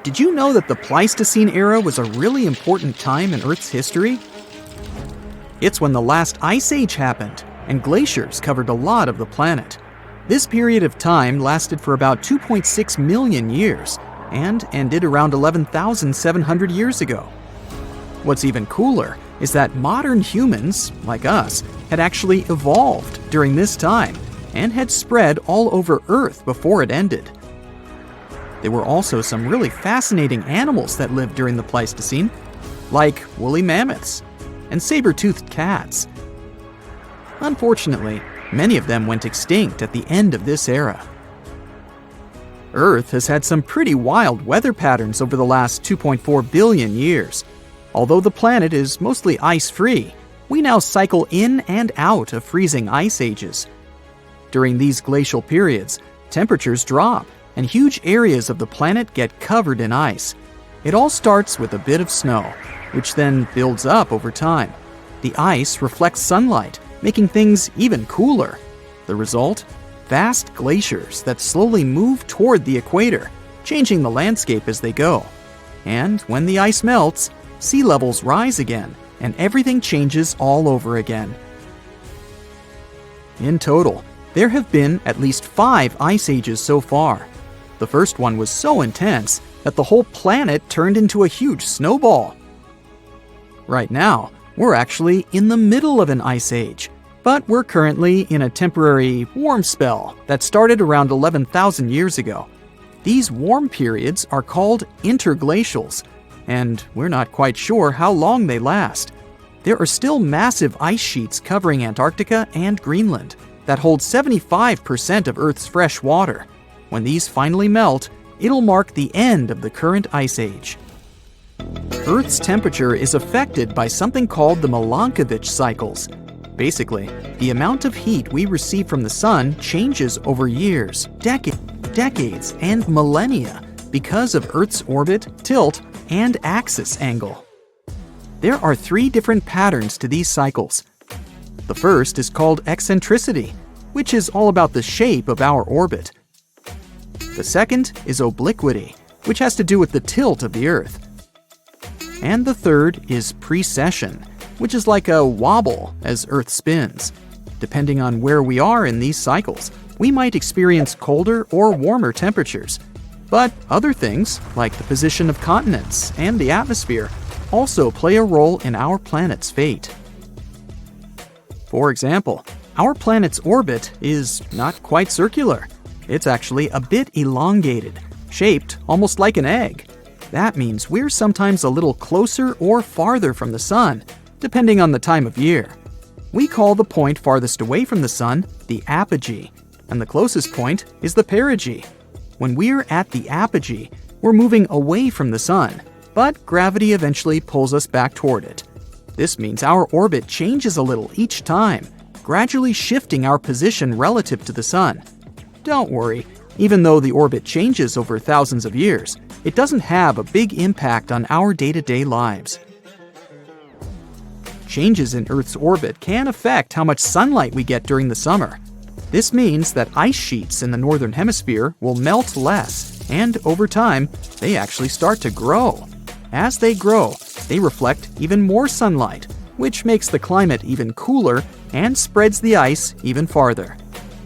Did you know that the Pleistocene era was a really important time in Earth's history? It's when the last ice age happened, and glaciers covered a lot of the planet. This period of time lasted for about 2.6 million years, and ended around 11,700 years ago. What's even cooler is that modern humans, like us, had actually evolved during this time, and had spread all over Earth before it ended. There were also some really fascinating animals that lived during the Pleistocene, like woolly mammoths and saber-toothed cats. Unfortunately, many of them went extinct at the end of this era. Earth has had some pretty wild weather patterns over the last 2.4 billion years. Although the planet is mostly ice-free, we now cycle in and out of freezing ice ages. During these glacial periods, temperatures drop, and huge areas of the planet get covered in ice. It all starts with a bit of snow, which then builds up over time. The ice reflects sunlight, making things even cooler. The result? Vast glaciers that slowly move toward the equator, changing the landscape as they go. And when the ice melts, sea levels rise again, and everything changes all over again. In total, there have been at least 5 ice ages so far. The first one was so intense that the whole planet turned into a huge snowball. Right now, we're actually in the middle of an ice age, but we're currently in a temporary warm spell that started around 11,000 years ago. These warm periods are called interglacials, and we're not quite sure how long they last. There are still massive ice sheets covering Antarctica and Greenland that hold 75% of Earth's fresh water. When these finally melt, it'll mark the end of the current ice age. Earth's temperature is affected by something called the Milankovitch cycles. Basically, the amount of heat we receive from the sun changes over years, decades, and millennia because of Earth's orbit, tilt, and axis angle. There are 3 different patterns to these cycles. The first is called eccentricity, which is all about the shape of our orbit. The second is obliquity, which has to do with the tilt of the Earth. And the third is precession, which is like a wobble as Earth spins. Depending on where we are in these cycles, we might experience colder or warmer temperatures. But other things, like the position of continents and the atmosphere, also play a role in our planet's fate. For example, our planet's orbit is not quite circular. It's actually a bit elongated, shaped almost like an egg. That means we're sometimes a little closer or farther from the sun, depending on the time of year. We call the point farthest away from the sun the apogee, and the closest point is the perigee. When we're at the apogee, we're moving away from the sun, but gravity eventually pulls us back toward it. This means our orbit changes a little each time, gradually shifting our position relative to the sun. Don't worry, even though the orbit changes over thousands of years, it doesn't have a big impact on our day-to-day lives. Changes in Earth's orbit can affect how much sunlight we get during the summer. This means that ice sheets in the northern hemisphere will melt less, and over time, they actually start to grow. As they grow, they reflect even more sunlight, which makes the climate even cooler and spreads the ice even farther.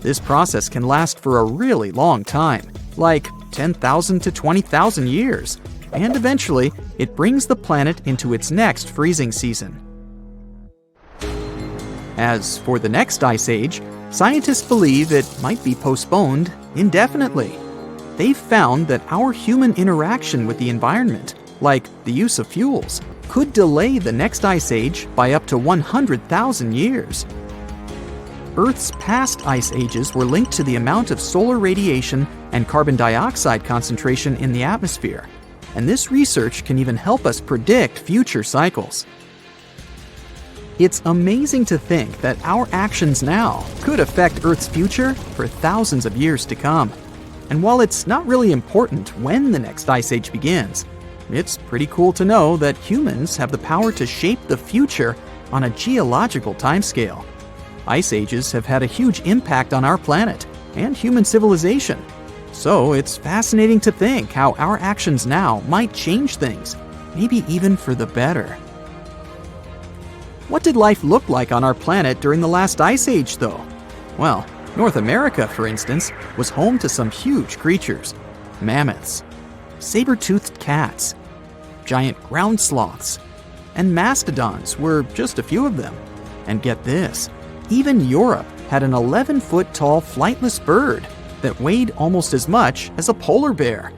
This process can last for a really long time, like 10,000 to 20,000 years, and eventually it brings the planet into its next freezing season. As for the next ice age, scientists believe it might be postponed indefinitely. They've found that our human interaction with the environment, like the use of fuels, could delay the next ice age by up to 100,000 years. Earth's past ice ages were linked to the amount of solar radiation and carbon dioxide concentration in the atmosphere, and this research can even help us predict future cycles. It's amazing to think that our actions now could affect Earth's future for thousands of years to come. And while it's not really important when the next ice age begins, it's pretty cool to know that humans have the power to shape the future on a geological timescale. Ice ages have had a huge impact on our planet and human civilization. So it's fascinating to think how our actions now might change things, maybe even for the better. What did life look like on our planet during the last ice age, though? Well, North America, for instance, was home to some huge creatures: mammoths, saber-toothed cats, giant ground sloths, and mastodons were just a few of them. And get this, even Europe had an 11-foot tall flightless bird that weighed almost as much as a polar bear.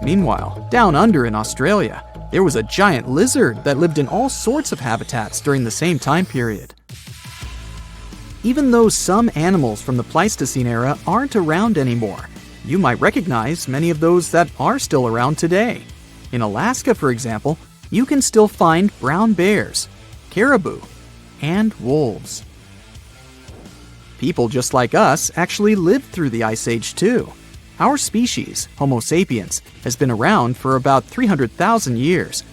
Meanwhile, down under in Australia, there was a giant lizard that lived in all sorts of habitats during the same time period. Even though some animals from the Pleistocene era aren't around anymore, you might recognize many of those that are still around today. In Alaska, for example, you can still find brown bears, caribou, and wolves. People just like us actually lived through the Ice Age too. Our species, Homo sapiens, has been around for about 300,000 years.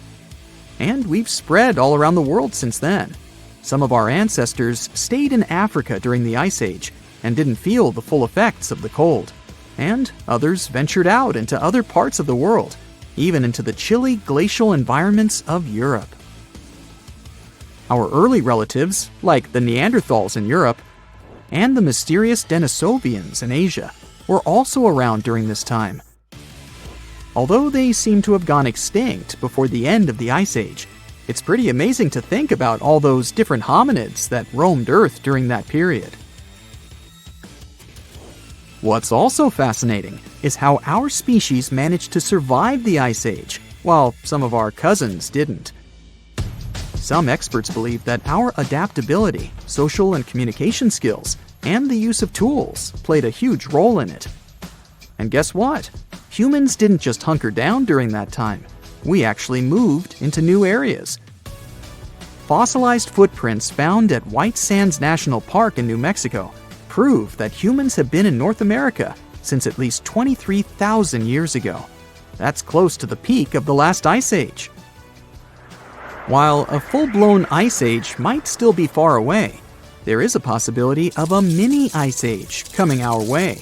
And we've spread all around the world since then. Some of our ancestors stayed in Africa during the Ice Age and didn't feel the full effects of the cold. And others ventured out into other parts of the world, even into the chilly glacial environments of Europe. Our early relatives, like the Neanderthals in Europe, and the mysterious Denisovians in Asia, were also around during this time. Although they seem to have gone extinct before the end of the Ice Age, it's pretty amazing to think about all those different hominids that roamed Earth during that period. What's also fascinating is how our species managed to survive the Ice Age, while some of our cousins didn't. Some experts believe that our adaptability, social and communication skills, and the use of tools played a huge role in it. And guess what? Humans didn't just hunker down during that time. We actually moved into new areas. Fossilized footprints found at White Sands National Park in New Mexico prove that humans have been in North America since at least 23,000 years ago. That's close to the peak of the last Ice Age. While a full-blown Ice Age might still be far away, there is a possibility of a mini Ice Age coming our way.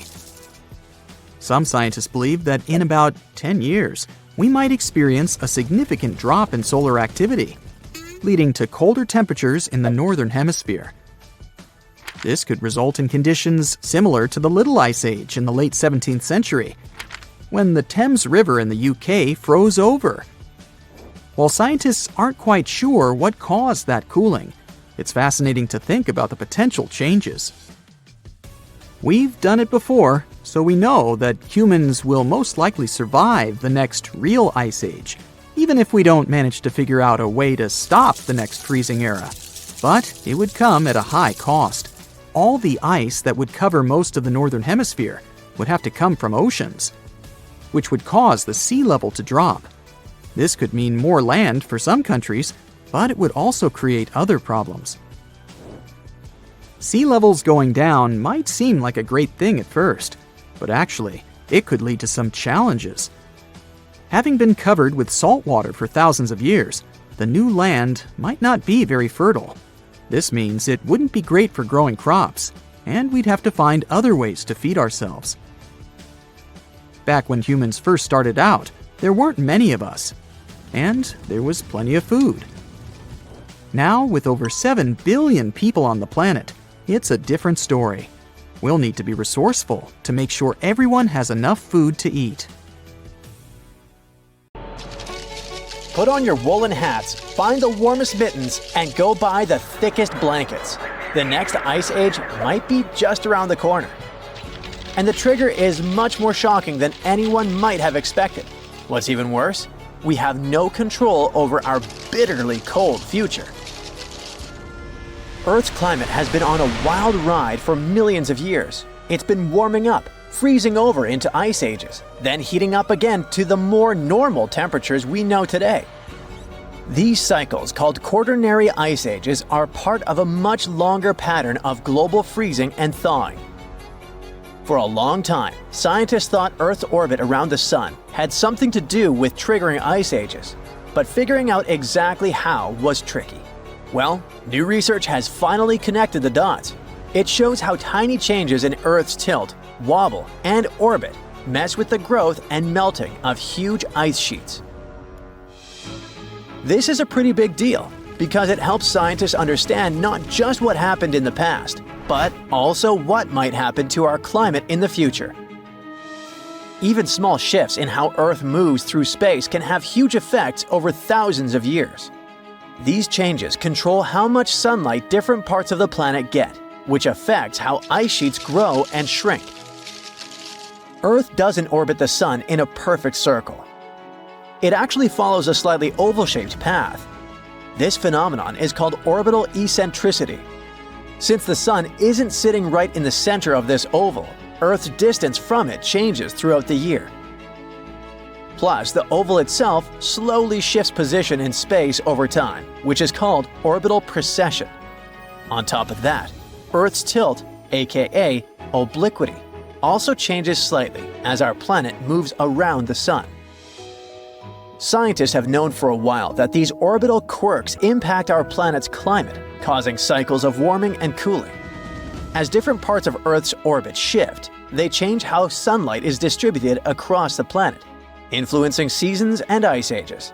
Some scientists believe that in about 10 years, we might experience a significant drop in solar activity, leading to colder temperatures in the northern hemisphere. This could result in conditions similar to the Little Ice Age in the late 17th century, when the Thames River in the UK froze over. While scientists aren't quite sure what caused that cooling, it's fascinating to think about the potential changes. We've done it before, so we know that humans will most likely survive the next real Ice Age, even if we don't manage to figure out a way to stop the next freezing era. But it would come at a high cost. All the ice that would cover most of the northern hemisphere would have to come from oceans, which would cause the sea level to drop. This could mean more land for some countries, but it would also create other problems. Sea levels going down might seem like a great thing at first, but actually, it could lead to some challenges. Having been covered with salt water for thousands of years, the new land might not be very fertile. This means it wouldn't be great for growing crops, and we'd have to find other ways to feed ourselves. Back when humans first started out, there weren't many of us, and there was plenty of food. Now, with over 7 billion people on the planet, it's a different story. We'll need to be resourceful to make sure everyone has enough food to eat. Put on your woolen hats, find the warmest mittens, and go buy the thickest blankets. The next Ice Age might be just around the corner. And the trigger is much more shocking than anyone might have expected. What's even worse? We have no control over our bitterly cold future. Earth's climate has been on a wild ride for millions of years. It's been warming up, freezing over into ice ages, then heating up again to the more normal temperatures we know today. These cycles, called quaternary ice ages, are part of a much longer pattern of global freezing and thawing. For a long time, scientists thought Earth's orbit around the Sun had something to do with triggering ice ages, but figuring out exactly how was tricky. Well, new research has finally connected the dots. It shows how tiny changes in Earth's tilt wobble, and orbit mess with the growth and melting of huge ice sheets. This is a pretty big deal because it helps scientists understand not just what happened in the past, but also what might happen to our climate in the future. Even small shifts in how Earth moves through space can have huge effects over thousands of years. These changes control how much sunlight different parts of the planet get, which affects how ice sheets grow and shrink. Earth doesn't orbit the Sun in a perfect circle. It actually follows a slightly oval-shaped path. This phenomenon is called orbital eccentricity. Since the Sun isn't sitting right in the center of this oval, Earth's distance from it changes throughout the year. Plus, the oval itself slowly shifts position in space over time, which is called orbital precession. On top of that, Earth's tilt, aka obliquity, also changes slightly as our planet moves around the Sun. Scientists have known for a while that these orbital quirks impact our planet's climate, causing cycles of warming and cooling. As different parts of Earth's orbit shift, they change how sunlight is distributed across the planet, influencing seasons and ice ages.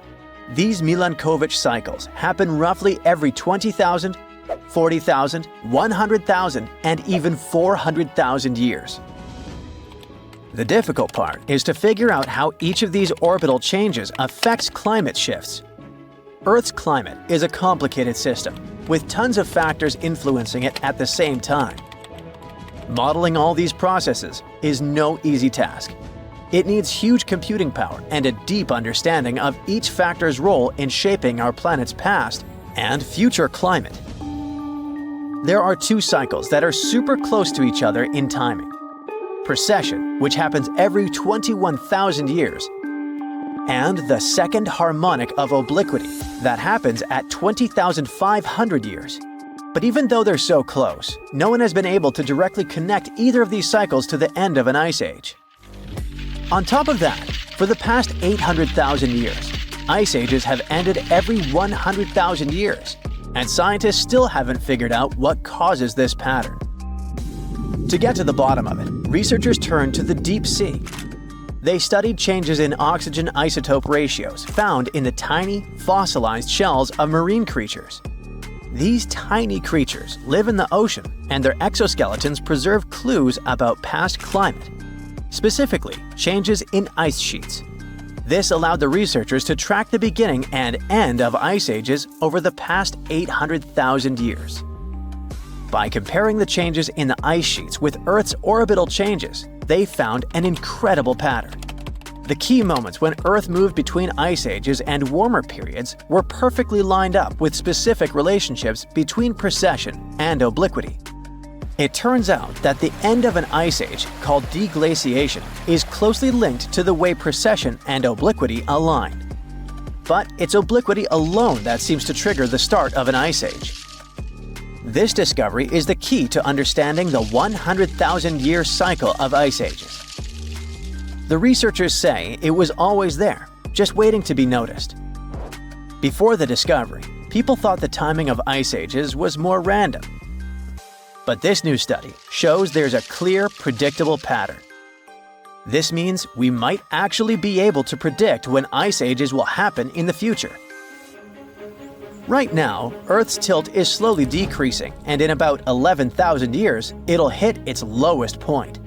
These Milankovitch cycles happen roughly every 20,000, 40,000, 100,000, and even 400,000 years. The difficult part is to figure out how each of these orbital changes affects climate shifts. Earth's climate is a complicated system, with tons of factors influencing it at the same time. Modeling all these processes is no easy task. It needs huge computing power and a deep understanding of each factor's role in shaping our planet's past and future climate. There are two cycles that are super close to each other in timing. Precession, which happens every 21,000 years, and the second harmonic of obliquity that happens at 20,500 years. But even though they're so close, no one has been able to directly connect either of these cycles to the end of an ice age. On top of that, for the past 800,000 years, ice ages have ended every 100,000 years, and scientists still haven't figured out what causes this pattern. To get to the bottom of it, researchers turned to the deep sea. They studied changes in oxygen isotope ratios found in the tiny, fossilized shells of marine creatures. These tiny creatures live in the ocean, and their exoskeletons preserve clues about past climate, specifically changes in ice sheets. This allowed the researchers to track the beginning and end of ice ages over the past 800,000 years. By comparing the changes in the ice sheets with Earth's orbital changes, they found an incredible pattern. The key moments when Earth moved between ice ages and warmer periods were perfectly lined up with specific relationships between precession and obliquity. It turns out that the end of an ice age, called deglaciation, is closely linked to the way precession and obliquity align. But it's obliquity alone that seems to trigger the start of an ice age. This discovery is the key to understanding the 100,000-year cycle of ice ages. The researchers say it was always there, just waiting to be noticed. Before the discovery, people thought the timing of ice ages was more random. But this new study shows there's a clear, predictable pattern. This means we might actually be able to predict when ice ages will happen in the future. Right now, Earth's tilt is slowly decreasing, and in about 11,000 years, it'll hit its lowest point.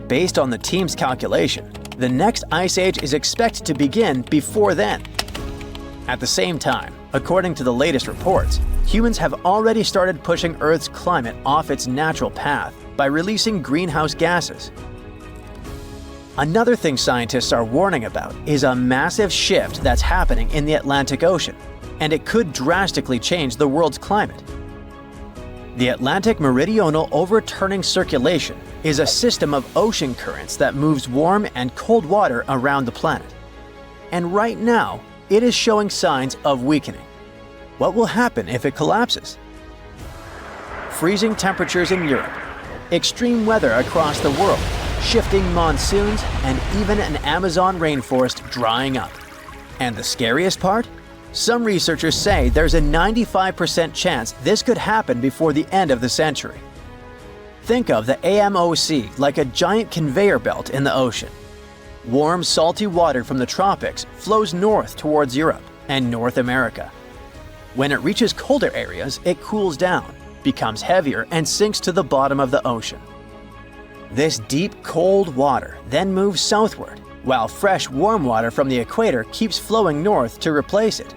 Based on the team's calculation, the next ice age is expected to begin before then. At the same time, according to the latest reports, humans have already started pushing Earth's climate off its natural path by releasing greenhouse gases. Another thing scientists are warning about is a massive shift that's happening in the Atlantic Ocean, and it could drastically change the world's climate. The Atlantic Meridional Overturning Circulation is a system of ocean currents that moves warm and cold water around the planet. And right now, it is showing signs of weakening. What will happen if it collapses? Freezing temperatures in Europe, extreme weather across the world, shifting monsoons, and even an Amazon rainforest drying up. And the scariest part? Some researchers say there's a 95% chance this could happen before the end of the century. Think of the AMOC like a giant conveyor belt in the ocean. Warm, salty water from the tropics flows north towards Europe and North America. When it reaches colder areas, it cools down, becomes heavier, and sinks to the bottom of the ocean. This deep, cold water then moves southward, while fresh, warm water from the equator keeps flowing north to replace it.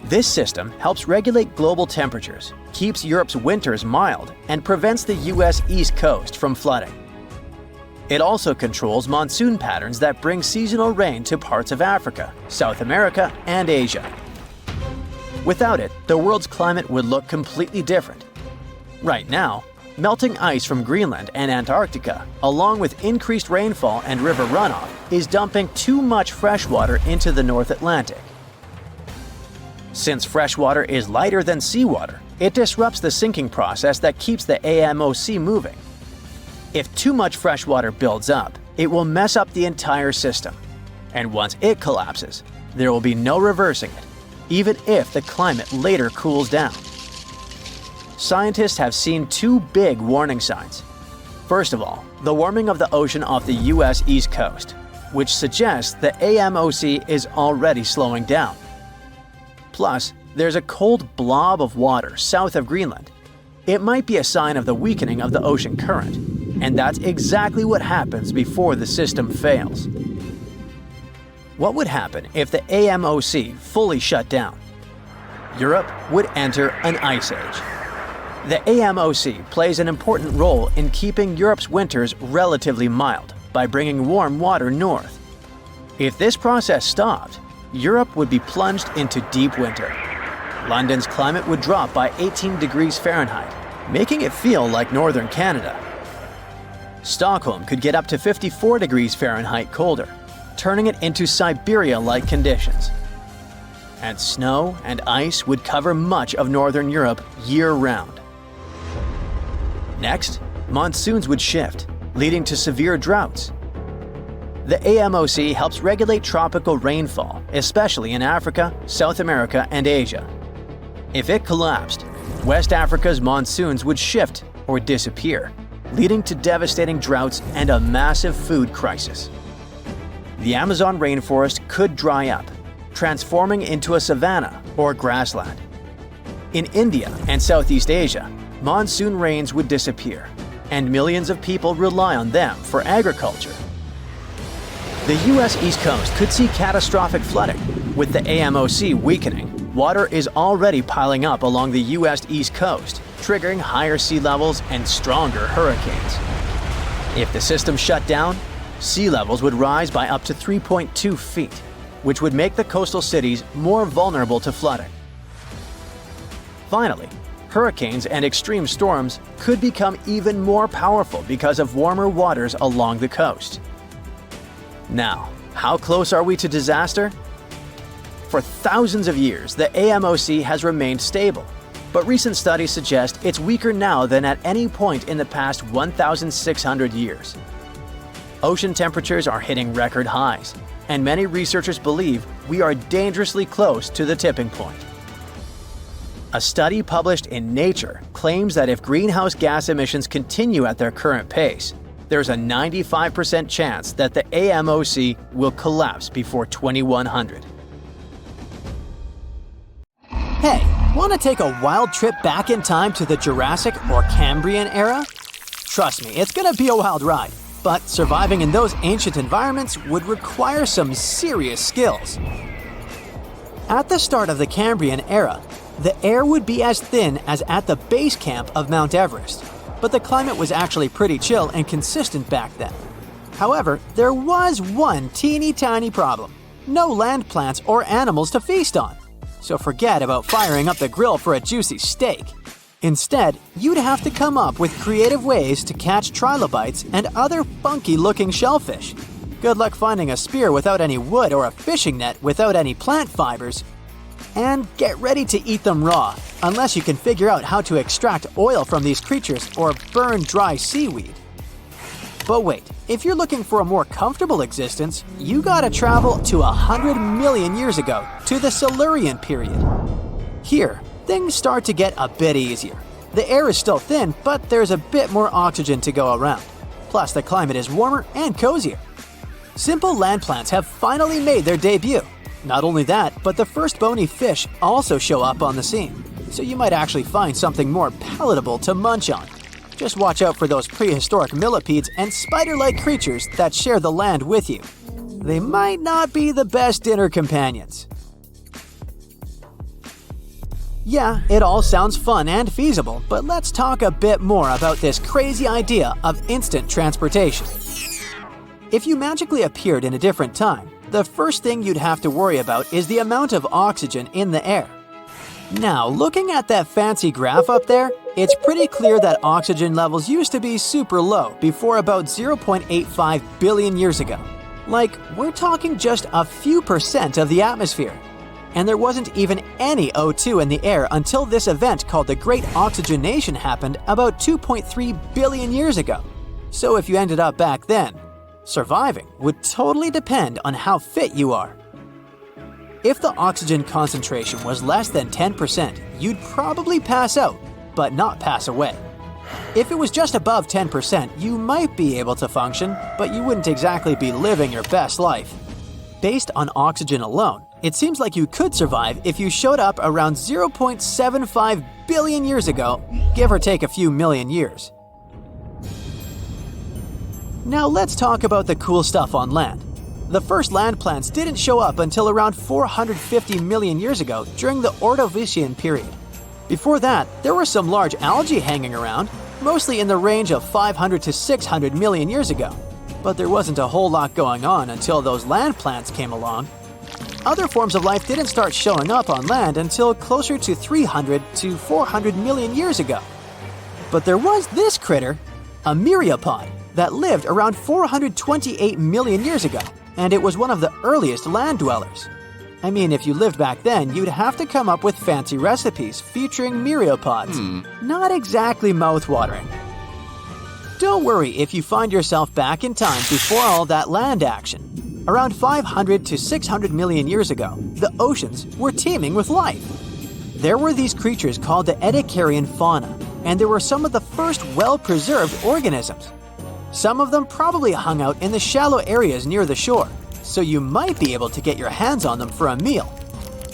This system helps regulate global temperatures, keeps Europe's winters mild, and prevents the US East Coast from flooding. It also controls monsoon patterns that bring seasonal rain to parts of Africa, South America, and Asia. Without it, the world's climate would look completely different. Right now, melting ice from Greenland and Antarctica, along with increased rainfall and river runoff, is dumping too much fresh water into the North Atlantic. Since fresh water is lighter than seawater, it disrupts the sinking process that keeps the AMOC moving. If too much fresh water builds up, it will mess up the entire system. And once it collapses, there will be no reversing it, even if the climate later cools down. Scientists have seen two big warning signs. First of all, the warming of the ocean off the US East Coast, which suggests the AMOC is already slowing down. Plus, there's a cold blob of water south of Greenland. It might be a sign of the weakening of the ocean current, and that's exactly what happens before the system fails. What would happen if the AMOC fully shut down? Europe would enter an ice age. The AMOC plays an important role in keeping Europe's winters relatively mild by bringing warm water north. If this process stopped, Europe would be plunged into deep winter. London's climate would drop by 18 degrees Fahrenheit, making it feel like northern Canada. Stockholm could get up to 54 degrees Fahrenheit colder, turning it into Siberia-like conditions. And snow and ice would cover much of northern Europe year-round. Next, monsoons would shift, leading to severe droughts. The AMOC helps regulate tropical rainfall, especially in Africa, South America, and Asia. If it collapsed, West Africa's monsoons would shift or disappear, leading to devastating droughts and a massive food crisis. The Amazon rainforest could dry up, transforming into a savanna or grassland. In India and Southeast Asia, monsoon rains would disappear, and millions of people rely on them for agriculture. The US East Coast could see catastrophic flooding. With the AMOC weakening, water is already piling up along the US East Coast, triggering higher sea levels and stronger hurricanes. If the system shut down, sea levels would rise by up to 3.2 feet, which would make the coastal cities more vulnerable to flooding. Finally, hurricanes and extreme storms could become even more powerful because of warmer waters along the coast. Now, how close are we to disaster? For thousands of years, the AMOC has remained stable, but recent studies suggest it's weaker now than at any point in the past 1,600 years. Ocean temperatures are hitting record highs, and many researchers believe we are dangerously close to the tipping point. A study published in Nature claims that if greenhouse gas emissions continue at their current pace, there's a 95% chance that the AMOC will collapse before 2100. Hey, want to take a wild trip back in time to the Jurassic or Cambrian era? Trust me, it's going to be a wild ride, but surviving in those ancient environments would require some serious skills. At the start of the Cambrian era, the air would be as thin as at the base camp of Mount Everest, but the climate was actually pretty chill and consistent back then. However, there was one teeny tiny problem: no land plants or animals to feast on. So forget about firing up the grill for a juicy steak. Instead, you'd have to come up with creative ways to catch trilobites and other funky-looking shellfish. Good luck finding a spear without any wood or a fishing net without any plant fibers. And get ready to eat them raw, unless you can figure out how to extract oil from these creatures or burn dry seaweed. But wait, if you're looking for a more comfortable existence, you gotta travel to 100 million years ago, to the Silurian period. Here, things start to get a bit easier. The air is still thin, but there's a bit more oxygen to go around. Plus, the climate is warmer and cozier. Simple land plants have finally made their debut. Not only that, but the first bony fish also show up on the scene, so you might actually find something more palatable to munch on. Just watch out for those prehistoric millipedes and spider-like creatures that share the land with you. They might not be the best dinner companions. Yeah, it all sounds fun and feasible, but let's talk a bit more about this crazy idea of instant transportation. If you magically appeared in a different time, the first thing you'd have to worry about is the amount of oxygen in the air. Now, looking at that fancy graph up there, it's pretty clear that oxygen levels used to be super low before about 0.85 billion years ago. Like, we're talking just a few % of the atmosphere. And there wasn't even any O2 in the air until this event called the Great Oxygenation happened about 2.3 billion years ago. So if you ended up back then, surviving would totally depend on how fit you are. If the oxygen concentration was less than 10%, you'd probably pass out, but not pass away. If it was just above 10%, you might be able to function, but you wouldn't exactly be living your best life. Based on oxygen alone, it seems like you could survive if you showed up around 0.75 billion years ago, give or take a few million years. Now let's talk about the cool stuff on land. The first land plants didn't show up until around 450 million years ago during the Ordovician period. Before that, there were some large algae hanging around, mostly in the range of 500 to 600 million years ago. But there wasn't a whole lot going on until those land plants came along. Other forms of life didn't start showing up on land until closer to 300 to 400 million years ago. But there was this critter, a myriapod, that lived around 428 million years ago, and it was one of the earliest land dwellers. I mean, if you lived back then, you'd have to come up with fancy recipes featuring myriapods. Not exactly mouth-watering. Don't worry if you find yourself back in time before all that land action. Around 500 to 600 million years ago, the oceans were teeming with life. There were these creatures called the Ediacaran fauna, and they were some of the first well-preserved organisms. Some of them probably hung out in the shallow areas near the shore, so you might be able to get your hands on them for a meal.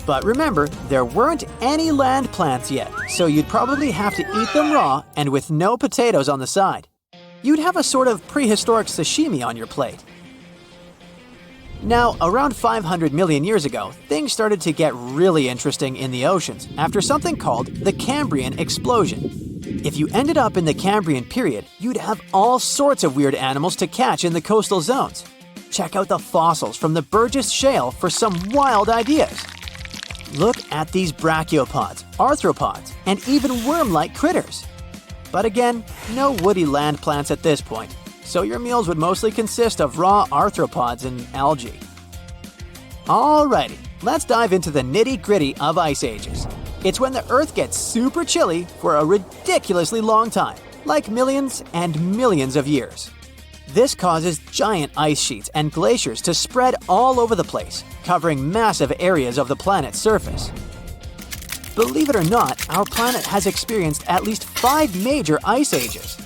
But remember, there weren't any land plants yet, so you'd probably have to eat them raw and with no potatoes on the side. You'd have a sort of prehistoric sashimi on your plate. Now, around 500 million years ago, things started to get really interesting in the oceans after something called the Cambrian explosion. If you ended up in the Cambrian period, you'd have all sorts of weird animals to catch in the coastal zones. Check out the fossils from the Burgess Shale for some wild ideas. Look at these brachiopods, arthropods, and even worm-like critters. But again, no woody land plants at this point, so your meals would mostly consist of raw arthropods and algae. Alrighty, let's dive into the nitty-gritty of ice ages. It's when the Earth gets super chilly for a ridiculously long time, like millions and millions of years. This causes giant ice sheets and glaciers to spread all over the place, covering massive areas of the planet's surface. Believe it or not, our planet has experienced at least 5 major ice ages.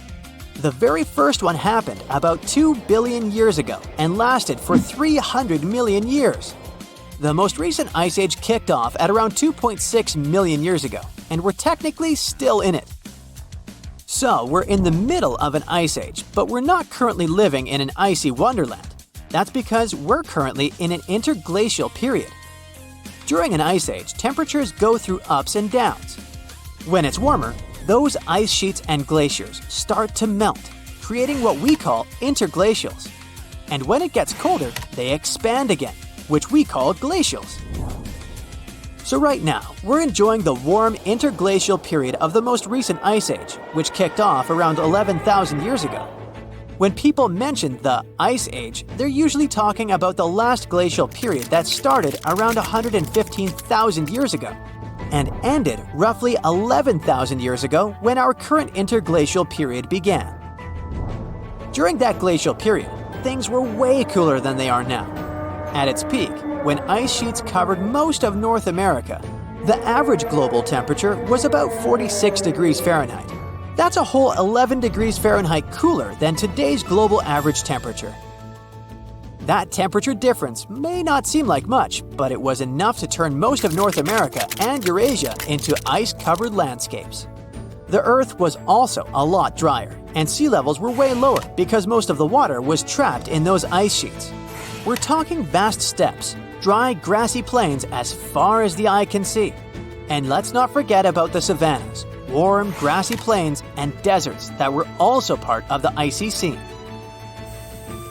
The very first one happened about 2 billion years ago and lasted for 300 million years. The most recent ice age kicked off at around 2.6 million years ago, and we're technically still in it. So, we're in the middle of an ice age, but we're not currently living in an icy wonderland. That's because we're currently in an interglacial period. During an ice age, temperatures go through ups and downs. When it's warmer, those ice sheets and glaciers start to melt, creating what we call interglacials. And when it gets colder, they expand again, which we call glacials. So right now, we're enjoying the warm interglacial period of the most recent ice age, which kicked off around 11,000 years ago. When people mention the Ice Age, they're usually talking about the last glacial period that started around 115,000 years ago and ended roughly 11,000 years ago when our current interglacial period began. During that glacial period, things were way cooler than they are now. At its peak, when ice sheets covered most of North America, The average global temperature was about 46 degrees Fahrenheit. That's a whole 11 degrees Fahrenheit cooler than today's global average temperature. That temperature difference may not seem like much, but it was enough to turn most of North America and Eurasia into ice-covered landscapes. The Earth was also a lot drier, and sea levels were way lower because most of the water was trapped in those ice sheets. We're talking vast steppes, dry, grassy plains as far as the eye can see. And let's not forget about the savannas, warm, grassy plains, and deserts that were also part of the icy scene.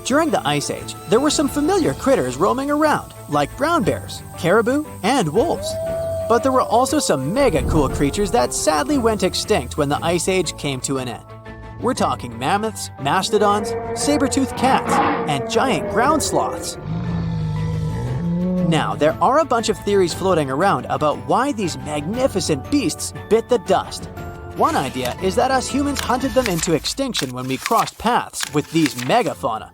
During the Ice Age, there were some familiar critters roaming around, like brown bears, caribou, and wolves. But there were also some mega cool creatures that sadly went extinct when the Ice Age came to an end. We're talking mammoths, mastodons, saber-toothed cats, and giant ground sloths. Now, there are a bunch of theories floating around about why these magnificent beasts bit the dust. One idea is that us humans hunted them into extinction when we crossed paths with these megafauna.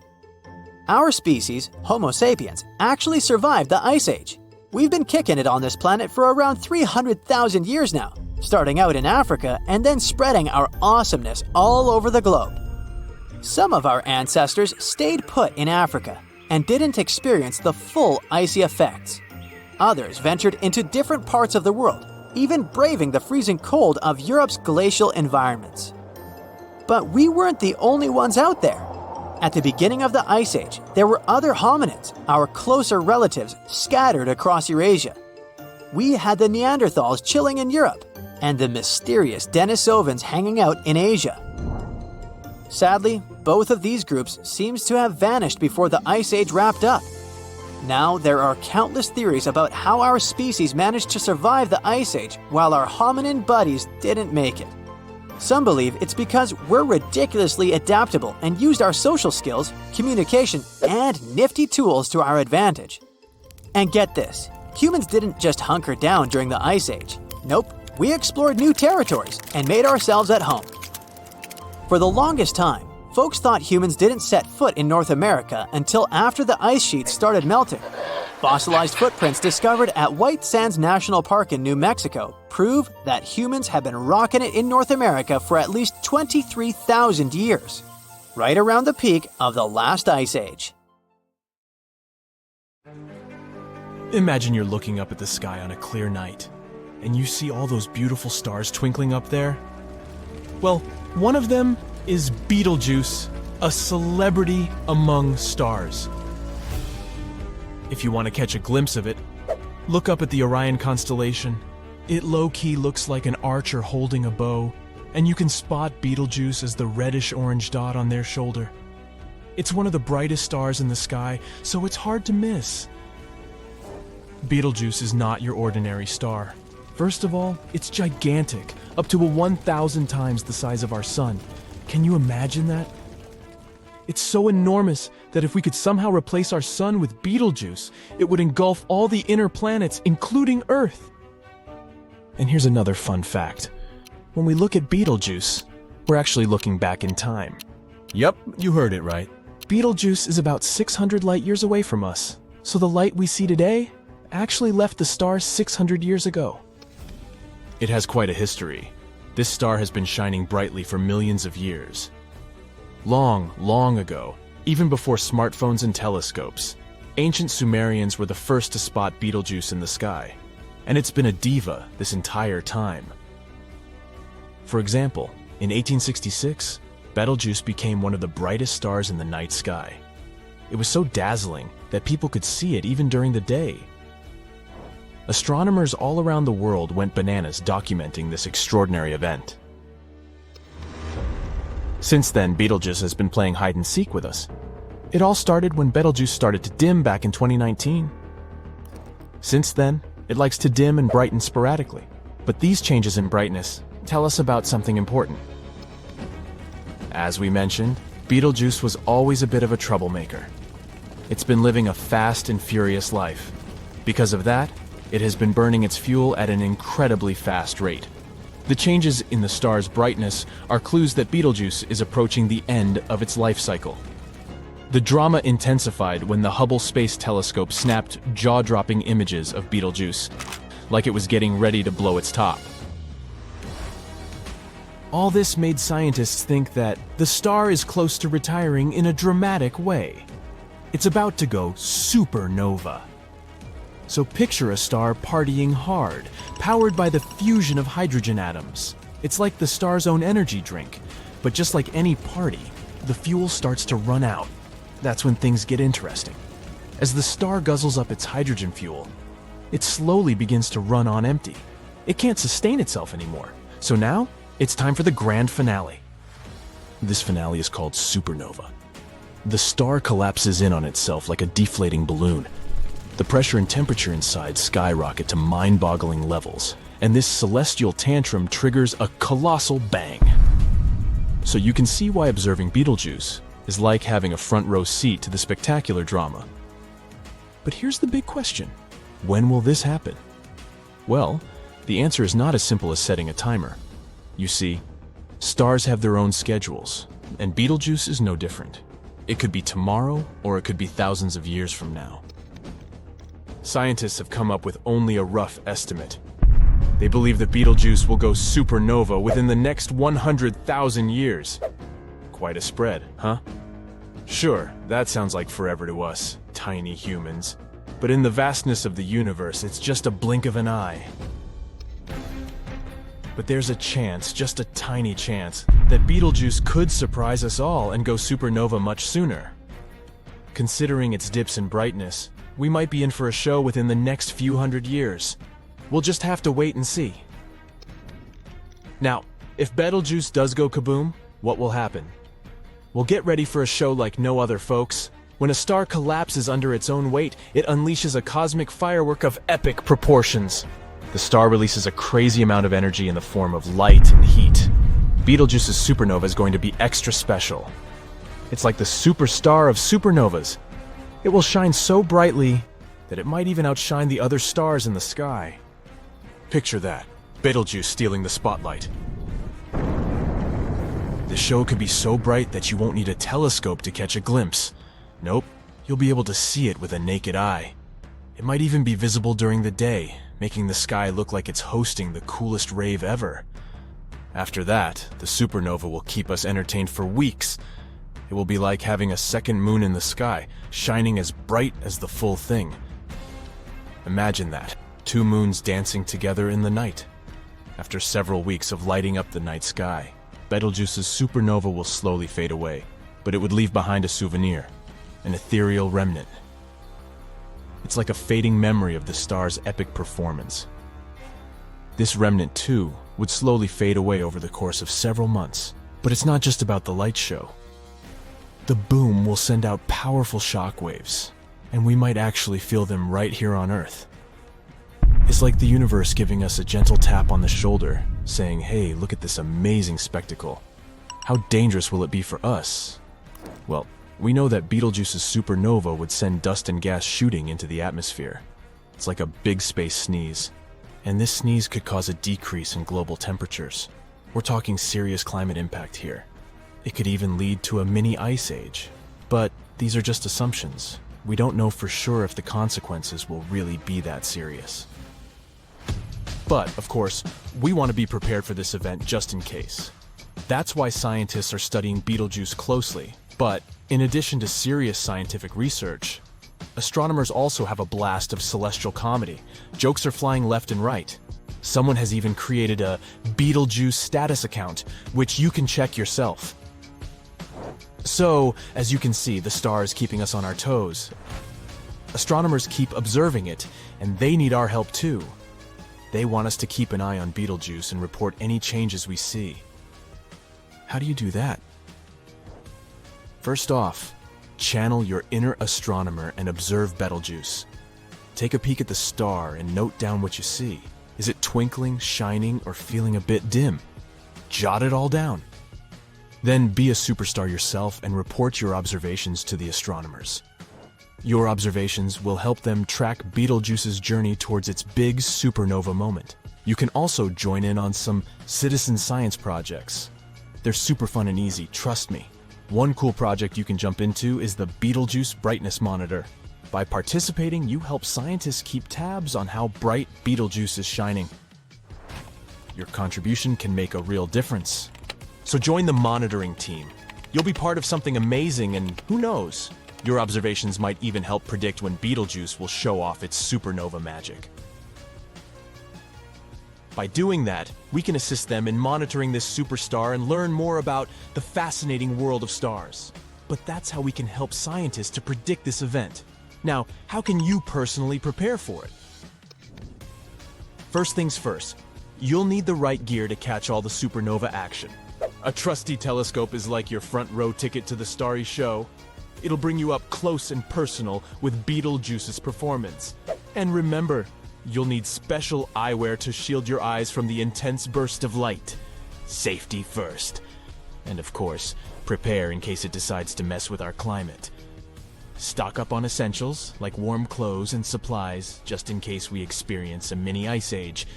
Our species, Homo sapiens, actually survived the Ice Age. We've been kicking it on this planet for around 300,000 years now, starting out in Africa and then spreading our awesomeness all over the globe. Some of our ancestors stayed put in Africa and didn't experience the full icy effects. Others ventured into different parts of the world, even braving the freezing cold of Europe's glacial environments. But we weren't the only ones out there. At the beginning of the Ice Age, there were other hominids, our closer relatives, scattered across Eurasia. We had the Neanderthals chilling in Europe, and the mysterious Denisovans hanging out in Asia. Sadly, both of these groups seems to have vanished before the Ice Age wrapped up. Now, there are countless theories about how our species managed to survive the Ice Age while our hominin buddies didn't make it. Some believe it's because we're ridiculously adaptable and used our social skills, communication, and nifty tools to our advantage. And get this, humans didn't just hunker down during the Ice Age. Nope, we explored new territories and made ourselves at home. For the longest time, folks thought humans didn't set foot in North America until after the ice sheets started melting. Fossilized footprints discovered at White Sands National Park in New Mexico prove that humans have been rocking it in North America for at least 23,000 years, right around the peak of the last ice age. Imagine you're looking up at the sky on a clear night, and you see all those beautiful stars twinkling up there. Well, one of them is Betelgeuse, a celebrity among stars. If you want to catch a glimpse of it, look up at the Orion constellation. It low-key looks like an archer holding a bow, and you can spot Betelgeuse as the reddish-orange dot on their shoulder. It's one of the brightest stars in the sky, so it's hard to miss. Betelgeuse is not your ordinary star. First of all, it's gigantic, up to 1,000 times the size of our sun. Can you imagine that? It's so enormous that if we could somehow replace our sun with Betelgeuse, it would engulf all the inner planets, including Earth. And here's another fun fact. When we look at Betelgeuse, we're actually looking back in time. Yep, you heard it right. Betelgeuse is about 600 light years away from us, so the light we see today actually left the star 600 years ago. It has quite a history. This star has been shining brightly for millions of years. Long, long ago, even before smartphones and telescopes, ancient Sumerians were the first to spot Betelgeuse in the sky, and it's been a diva this entire time. For example, in 1866, Betelgeuse became one of the brightest stars in the night sky. It was so dazzling that people could see it even during the day. Astronomers all around the world went bananas documenting this extraordinary event. Since then, Betelgeuse has been playing hide-and-seek with us. It all started when Betelgeuse started to dim back in 2019. Since then, it likes to dim and brighten sporadically. But these changes in brightness tell us about something important. As we mentioned, Betelgeuse was always a bit of a troublemaker. It's been living a fast and furious life. Because of that, it has been burning its fuel at an incredibly fast rate. The changes in the star's brightness are clues that Betelgeuse is approaching the end of its life cycle. The drama intensified when the Hubble Space Telescope snapped jaw-dropping images of Betelgeuse. like it was getting ready to blow its top. All this made scientists think that the star is close to retiring in a dramatic way. It's about to go supernova. So picture a star partying hard, powered by the fusion of hydrogen atoms. It's like the star's own energy drink, but just like any party, the fuel starts to run out. That's when things get interesting. As the star guzzles up its hydrogen fuel, it slowly begins to run on empty. It can't sustain itself anymore. So now, it's time for the grand finale. This finale is called supernova. The star collapses in on itself like a deflating balloon. The pressure and temperature inside skyrocket to mind-boggling levels, and this celestial tantrum triggers a colossal bang. So you can see why observing Betelgeuse is like having a front row seat to the spectacular drama. But here's the big question. When will this happen? Well, the answer is not as simple as setting a timer. You see, stars have their own schedules, and Betelgeuse is no different. It could be tomorrow, or it could be thousands of years from now. Scientists have come up with only a rough estimate. They believe that Betelgeuse will go supernova within the next 100,000 years. Quite a spread, huh? Sure, that sounds like forever to us, tiny humans. But in the vastness of the universe, it's just a blink of an eye. But there's a chance, just a tiny chance, that Betelgeuse could surprise us all and go supernova much sooner. Considering its dips in brightness, we might be in for a show within the next few hundred years. We'll just have to wait and see. Now, if Betelgeuse does go kaboom, what will happen? We'll get ready for a show like no other, folks. When a star collapses under its own weight, it unleashes a cosmic firework of epic proportions. The star releases a crazy amount of energy in the form of light and heat. Betelgeuse's supernova is going to be extra special. It's like the superstar of supernovas. It will shine so brightly that it might even outshine the other stars in the sky. Picture that, Betelgeuse stealing the spotlight. The show could be so bright that you won't need a telescope to catch a glimpse. Nope, you'll be able to see it with a naked eye. It might even be visible during the day, making the sky look like it's hosting the coolest rave ever. After that, the supernova will keep us entertained for weeks. It will be like having a second moon in the sky, shining as bright as the full thing. Imagine that, 2 moons dancing together in the night. After several weeks of lighting up the night sky, Betelgeuse's supernova will slowly fade away, but it would leave behind a souvenir, an ethereal remnant. It's like a fading memory of the star's epic performance. This remnant, too, would slowly fade away over the course of several months. But it's not just about the light show. The boom will send out powerful shockwaves, and we might actually feel them right here on Earth. It's like the universe giving us a gentle tap on the shoulder, saying, hey, look at this amazing spectacle. How dangerous will it be for us? Well, we know that Betelgeuse's supernova would send dust and gas shooting into the atmosphere. It's like a big space sneeze. And this sneeze could cause a decrease in global temperatures. We're talking serious climate impact here. It could even lead to a mini ice age. But these are just assumptions. We don't know for sure if the consequences will really be that serious. But, of course, we want to be prepared for this event just in case. That's why scientists are studying Betelgeuse closely. But, in addition to serious scientific research, astronomers also have a blast of celestial comedy. Jokes are flying left and right. Someone has even created a Betelgeuse status account, which you can check yourself. So, as you can see, the star is keeping us on our toes. Astronomers keep observing it, and they need our help too. They want us to keep an eye on Betelgeuse and report any changes we see. How do you do that? First off, channel your inner astronomer and observe Betelgeuse. Take a peek at the star and note down what you see. Is it twinkling, shining, or feeling a bit dim? Jot it all down. Then be a superstar yourself and report your observations to the astronomers. Your observations will help them track Betelgeuse's journey towards its big supernova moment. You can also join in on some citizen science projects. They're super fun and easy, trust me. One cool project you can jump into is the Betelgeuse Brightness Monitor. By participating, you help scientists keep tabs on how bright Betelgeuse is shining. Your contribution can make a real difference. So join the monitoring team. You'll be part of something amazing, and who knows, your observations might even help predict when Betelgeuse will show off its supernova magic. By doing that, we can assist them in monitoring this superstar and learn more about the fascinating world of stars. But that's how we can help scientists to predict this event. Now, how can you personally prepare for it? First things first, you'll need the right gear to catch all the supernova action. A trusty telescope is like your front row ticket to the starry show. It'll bring you up close and personal with Betelgeuse's performance. And remember, you'll need special eyewear to shield your eyes from the intense burst of light. Safety first. And of course, prepare in case it decides to mess with our climate. Stock up on essentials, like warm clothes and supplies, just in case we experience a mini ice age.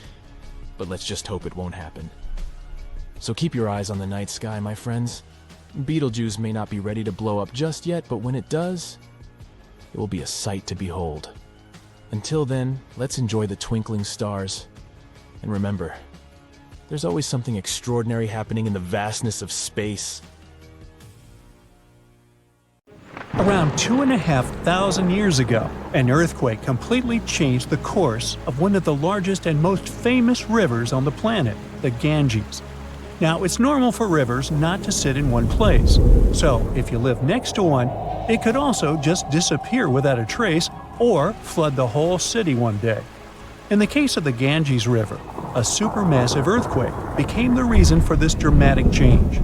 But let's just hope it won't happen. So keep your eyes on the night sky, my friends. Betelgeuse may not be ready to blow up just yet, but when it does, it will be a sight to behold. Until then, let's enjoy the twinkling stars. And remember, there's always something extraordinary happening in the vastness of space. Around 2,500 years ago, an earthquake completely changed the course of one of the largest and most famous rivers on the planet, the Ganges. Now, it's normal for rivers not to sit in one place, so if you live next to one, it could also just disappear without a trace or flood the whole city one day. In the case of the Ganges River, a supermassive earthquake became the reason for this dramatic change.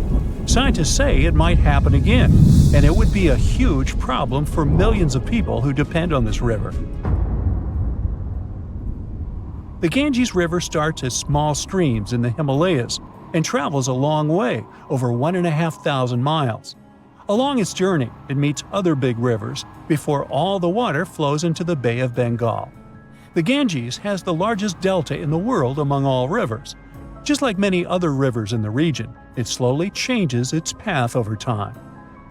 Scientists say it might happen again, and it would be a huge problem for millions of people who depend on this river. The Ganges River starts as small streams in the Himalayas and travels a long way, over 1,500 miles. Along its journey, it meets other big rivers before all the water flows into the Bay of Bengal. The Ganges has the largest delta in the world among all rivers. Just like many other rivers in the region, it slowly changes its path over time.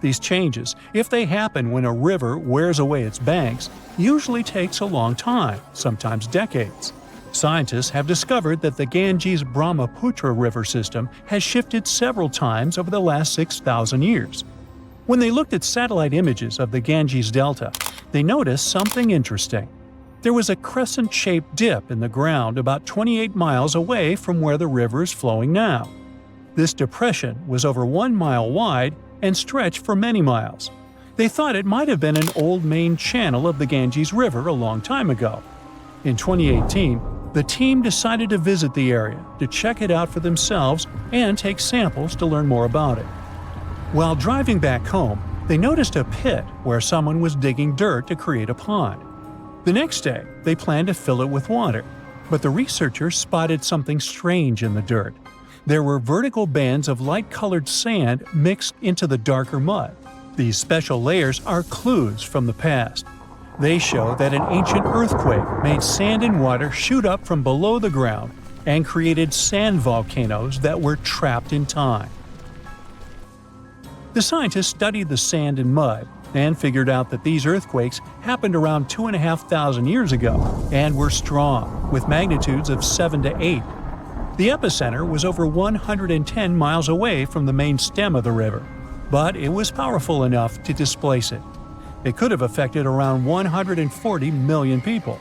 These changes, if they happen when a river wears away its banks, usually takes a long time, sometimes decades. Scientists have discovered that the Ganges-Brahmaputra river system has shifted several times over the last 6,000 years. When they looked at satellite images of the Ganges Delta, they noticed something interesting. There was a crescent-shaped dip in the ground about 28 miles away from where the river is flowing now. This depression was over 1 mile wide and stretched for many miles. They thought it might have been an old main channel of the Ganges River a long time ago. In 2018, the team decided to visit the area to check it out for themselves and take samples to learn more about it. While driving back home, they noticed a pit where someone was digging dirt to create a pond. The next day, they planned to fill it with water, but the researchers spotted something strange in the dirt. There were vertical bands of light-colored sand mixed into the darker mud. These special layers are clues from the past. They show that an ancient earthquake made sand and water shoot up from below the ground and created sand volcanoes that were trapped in time. The scientists studied the sand and mud and figured out that these earthquakes happened around 2,500 years ago and were strong, with magnitudes of 7 to 8. The epicenter was over 110 miles away from the main stem of the river, but it was powerful enough to displace it. It could have affected around 140 million people.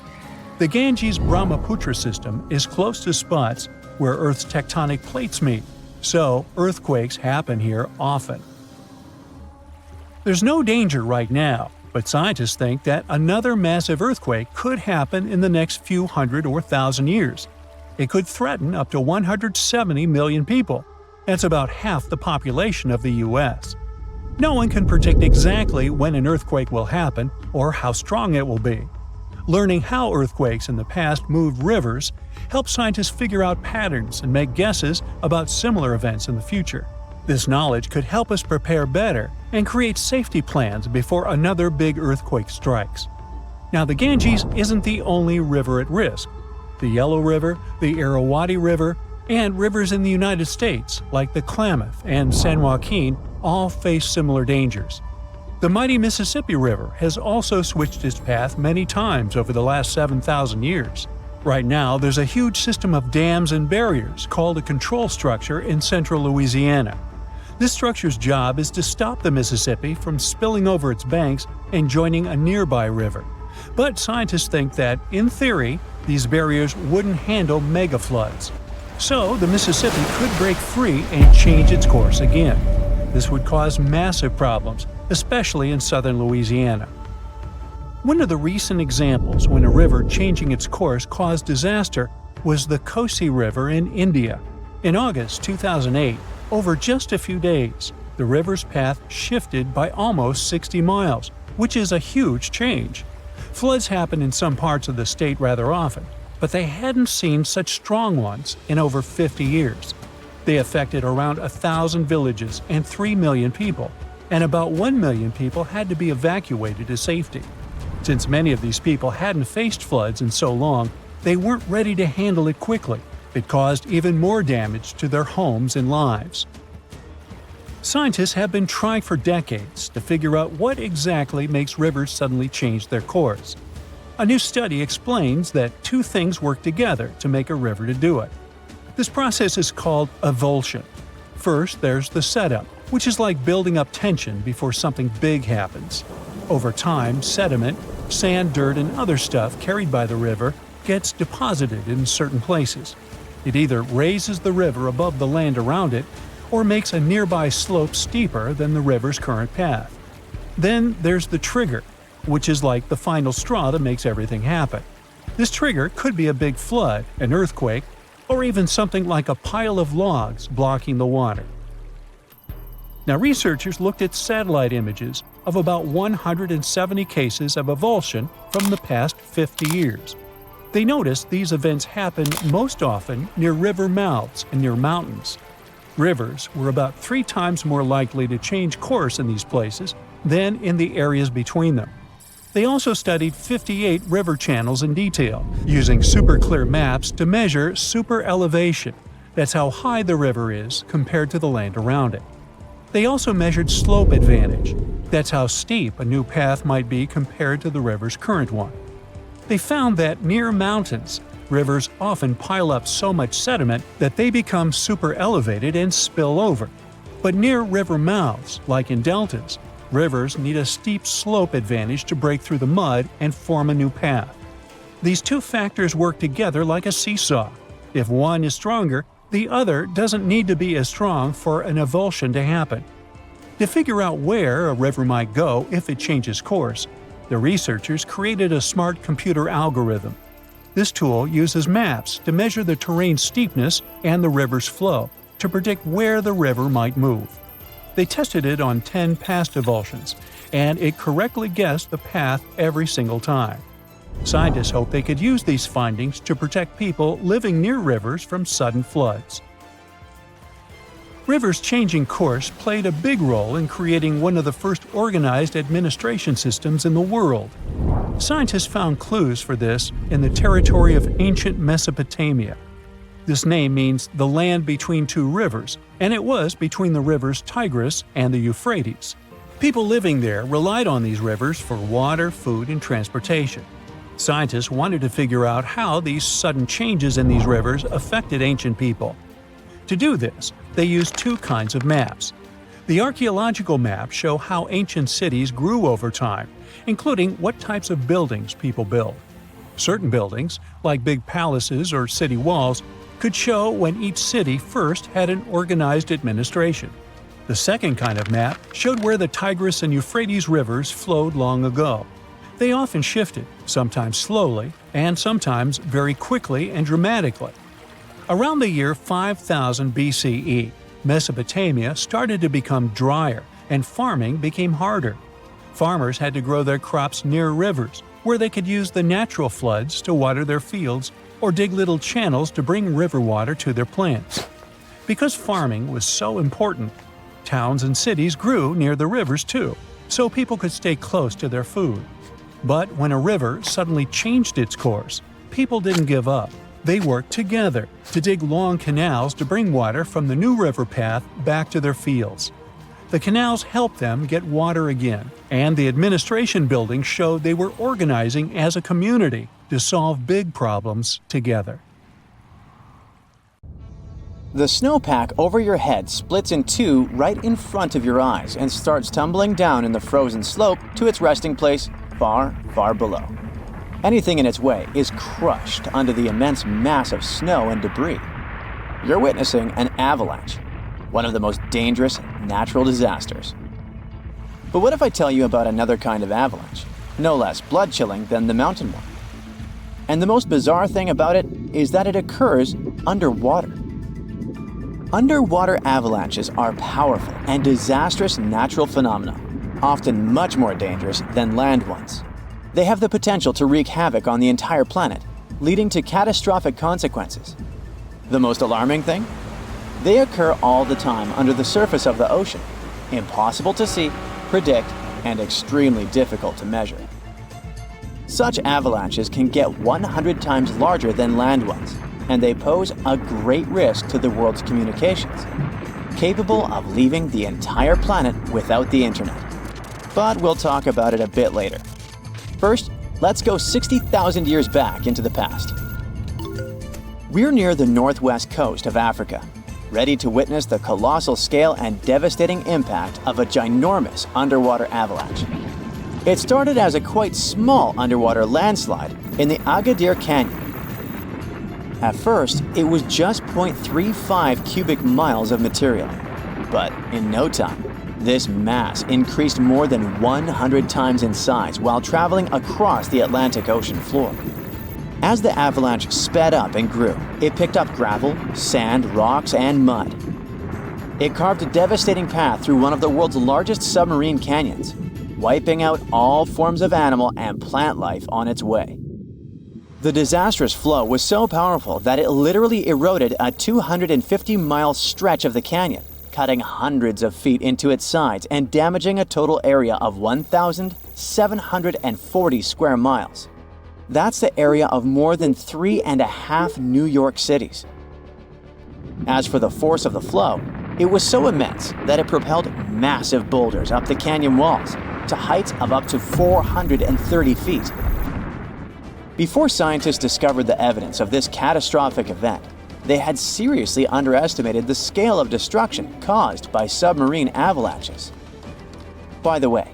The Ganges-Brahmaputra system is close to spots where Earth's tectonic plates meet, so earthquakes happen here often. There's no danger right now, but scientists think that another massive earthquake could happen in the next few hundred or thousand years. It could threaten up to 170 million people. That's about half the population of the U.S. No one can predict exactly when an earthquake will happen or how strong it will be. Learning how earthquakes in the past moved rivers helps scientists figure out patterns and make guesses about similar events in the future. This knowledge could help us prepare better and create safety plans before another big earthquake strikes. Now, the Ganges isn't the only river at risk. The Yellow River, the Irrawaddy River, and rivers in the United States like the Klamath and San Joaquin all face similar dangers. The mighty Mississippi River has also switched its path many times over the last 7,000 years. Right now, there's a huge system of dams and barriers called a control structure in central Louisiana. This structure's job is to stop the Mississippi from spilling over its banks and joining a nearby river. But scientists think that, in theory, these barriers wouldn't handle mega floods. So the Mississippi could break free and change its course again. This would cause massive problems, especially in southern Louisiana. One of the recent examples when a river changing its course caused disaster was the Kosi River in India. In August 2008, over just a few days, the river's path shifted by almost 60 miles, which is a huge change. Floods happen in some parts of the state rather often, but they hadn't seen such strong ones in over 50 years. They affected around 1,000 villages and 3 million people, and about 1 million people had to be evacuated to safety. Since many of these people hadn't faced floods in so long, they weren't ready to handle it quickly. It caused even more damage to their homes and lives. Scientists have been trying for decades to figure out what exactly makes rivers suddenly change their course. A new study explains that two things work together to make a river to do it. This process is called avulsion. First, there's the setup, which is like building up tension before something big happens. Over time, sediment, sand, dirt, and other stuff carried by the river gets deposited in certain places. It either raises the river above the land around it or makes a nearby slope steeper than the river's current path. Then there's the trigger, which is like the final straw that makes everything happen. This trigger could be a big flood, an earthquake, or even something like a pile of logs blocking the water. Now, researchers looked at satellite images of about 170 cases of avulsion from the past 50 years. They noticed these events happen most often near river mouths and near mountains. Rivers were about 3 times more likely to change course in these places than in the areas between them. They also studied 58 river channels in detail, using super clear maps to measure super elevation. That's how high the river is compared to the land around it. They also measured slope advantage. That's how steep a new path might be compared to the river's current one. They found that near mountains, rivers often pile up so much sediment that they become super elevated and spill over. But near river mouths, like in deltas, rivers need a steep slope advantage to break through the mud and form a new path. These two factors work together like a seesaw. If one is stronger, the other doesn't need to be as strong for an avulsion to happen. To figure out where a river might go if it changes course, the researchers created a smart computer algorithm. This tool uses maps to measure the terrain steepness and the river's flow to predict where the river might move. They tested it on 10 past avulsions, and it correctly guessed the path every single time. Scientists hope they could use these findings to protect people living near rivers from sudden floods. Rivers changing course played a big role in creating one of the first organized administration systems in the world. Scientists found clues for this in the territory of ancient Mesopotamia. This name means the land between two rivers, and it was between the rivers Tigris and the Euphrates. People living there relied on these rivers for water, food, and transportation. Scientists wanted to figure out how these sudden changes in these rivers affected ancient people. To do this, they used 2 kinds of maps. The archaeological maps show how ancient cities grew over time, including what types of buildings people built. Certain buildings, like big palaces or city walls, could show when each city first had an organized administration. The second kind of map showed where the Tigris and Euphrates rivers flowed long ago. They often shifted, sometimes slowly, and sometimes very quickly and dramatically. Around the year 5000 BCE, Mesopotamia started to become drier and farming became harder. Farmers had to grow their crops near rivers, where they could use the natural floods to water their fields or dig little channels to bring river water to their plants. Because farming was so important, towns and cities grew near the rivers too, so people could stay close to their food. But when a river suddenly changed its course, people didn't give up. They worked together to dig long canals to bring water from the new river path back to their fields. The canals helped them get water again, and the administration buildings showed they were organizing as a community to solve big problems together. The snowpack over your head splits in two right in front of your eyes and starts tumbling down in the frozen slope to its resting place far, far below. Anything in its way is crushed under the immense mass of snow and debris. You're witnessing an avalanche, one of the most dangerous natural disasters. But what if I tell you about another kind of avalanche, no less blood-chilling than the mountain one? And the most bizarre thing about it is that it occurs underwater. Underwater avalanches are powerful and disastrous natural phenomena, often much more dangerous than land ones. They have the potential to wreak havoc on the entire planet, leading to catastrophic consequences. The most alarming thing? They occur all the time under the surface of the ocean, impossible to see, predict, and extremely difficult to measure. Such avalanches can get 100 times larger than land ones, and they pose a great risk to the world's communications, capable of leaving the entire planet without the internet. But we'll talk about it a bit later. First, let's go 60,000 years back into the past. We're near the northwest coast of Africa, ready to witness the colossal scale and devastating impact of a ginormous underwater avalanche. It started as a quite small underwater landslide in the Agadir Canyon. At first, it was just 0.35 cubic miles of material, but in no time, this mass increased more than 100 times in size while traveling across the Atlantic Ocean floor. As the avalanche sped up and grew, it picked up gravel, sand, rocks, and mud. It carved a devastating path through one of the world's largest submarine canyons, wiping out all forms of animal and plant life on its way. The disastrous flow was so powerful that it literally eroded a 250-mile stretch of the canyon, cutting hundreds of feet into its sides and damaging a total area of 1,740 square miles. That's the area of more than 3.5 New York cities. As for the force of the flow, it was so immense that it propelled massive boulders up the canyon walls to heights of up to 430 feet. Before scientists discovered the evidence of this catastrophic event, they had seriously underestimated the scale of destruction caused by submarine avalanches. By the way,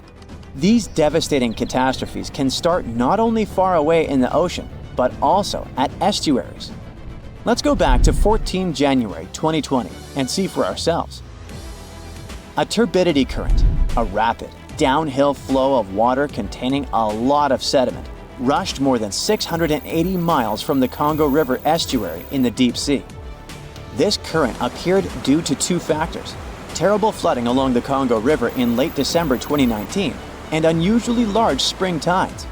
these devastating catastrophes can start not only far away in the ocean, but also at estuaries. Let's go back to 14 January 2020 and see for ourselves. A turbidity current, a rapid, downhill flow of water containing a lot of sediment, rushed more than 680 miles from the Congo River estuary in the deep sea. This current appeared due to two factors: terrible flooding along the Congo River in late December 2019 and unusually large spring tides.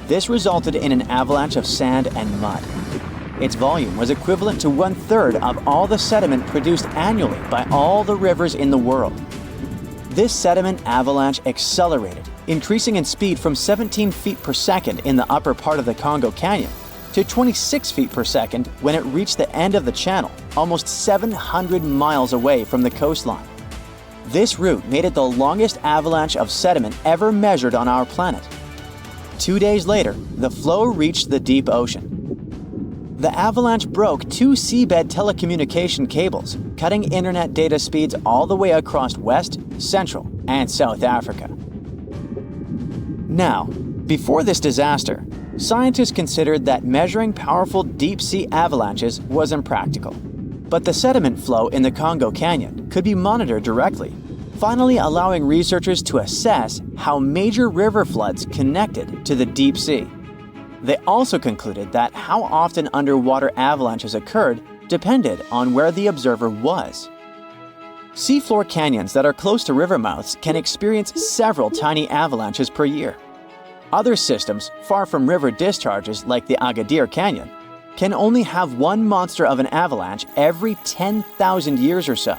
This resulted in an avalanche of sand and mud. Its volume was equivalent to 1/3 of all the sediment produced annually by all the rivers in the world. This sediment avalanche accelerated, increasing in speed from 17 feet per second in the upper part of the Congo Canyon to 26 feet per second when it reached the end of the channel, almost 700 miles away from the coastline. This route made it the longest avalanche of sediment ever measured on our planet. 2 days later, the flow reached the deep ocean. The avalanche broke 2 seabed telecommunication cables, cutting internet data speeds all the way across West, Central, and South Africa. Now, before this disaster, scientists considered that measuring powerful deep-sea avalanches was impractical. But the sediment flow in the Congo Canyon could be monitored directly, finally allowing researchers to assess how major river floods connected to the deep sea. They also concluded that how often underwater avalanches occurred depended on where the observer was. Seafloor canyons that are close to river mouths can experience several tiny avalanches per year. Other systems, far from river discharges like the Agadir Canyon, can only have one monster of an avalanche every 10,000 years or so.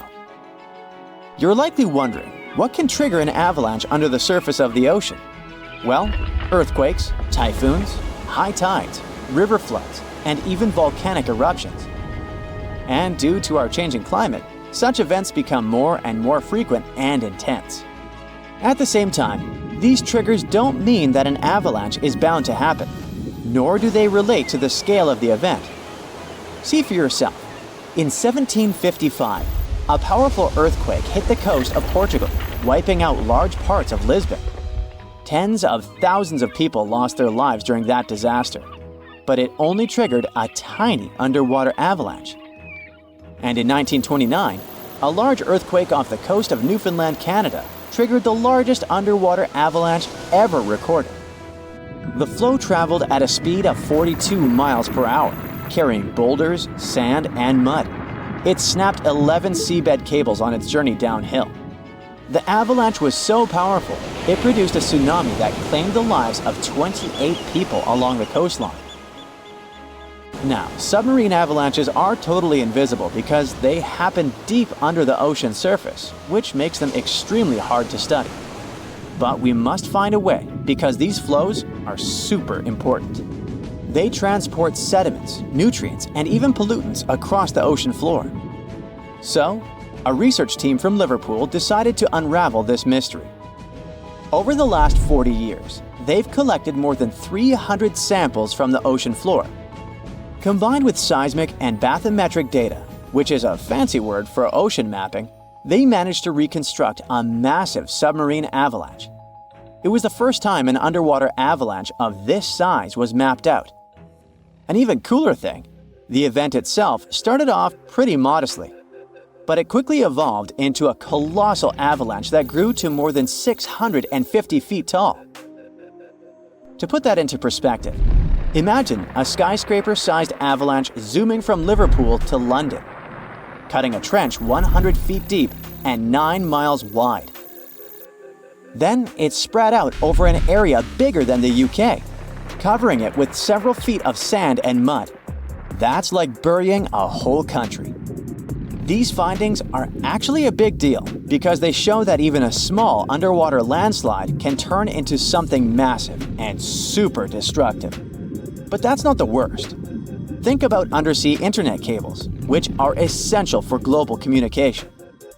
You're likely wondering, what can trigger an avalanche under the surface of the ocean? Well, earthquakes, typhoons, high tides, river floods, and even volcanic eruptions. And due to our changing climate, such events become more and more frequent and intense. At the same time, these triggers don't mean that an avalanche is bound to happen, nor do they relate to the scale of the event. See for yourself. In 1755, a powerful earthquake hit the coast of Portugal, wiping out large parts of Lisbon. Tens of thousands of people lost their lives during that disaster, but it only triggered a tiny underwater avalanche. And in 1929, a large earthquake off the coast of Newfoundland, Canada, triggered the largest underwater avalanche ever recorded. The flow traveled at a speed of 42 miles per hour, carrying boulders, sand, and mud. It snapped 11 seabed cables on its journey downhill. The avalanche was so powerful, it produced a tsunami that claimed the lives of 28 people along the coastline. Now, submarine avalanches are totally invisible because they happen deep under the ocean surface, which makes them extremely hard to study. But we must find a way because these flows are super important. They transport sediments, nutrients, and even pollutants across the ocean floor. So, a research team from Liverpool decided to unravel this mystery. Over the last 40 years, they've collected more than 300 samples from the ocean floor. Combined with seismic and bathymetric data, which is a fancy word for ocean mapping, they managed to reconstruct a massive submarine avalanche. It was the first time an underwater avalanche of this size was mapped out. An even cooler thing, the event itself started off pretty modestly, but it quickly evolved into a colossal avalanche that grew to more than 650 feet tall. To put that into perspective, imagine a skyscraper-sized avalanche zooming from Liverpool to London, cutting a trench 100 feet deep and 9 miles wide. Then it spread out over an area bigger than the UK, covering it with several feet of sand and mud. That's like burying a whole country. These findings are actually a big deal because they show that even a small underwater landslide can turn into something massive and super destructive. But that's not the worst. Think about undersea internet cables, which are essential for global communication.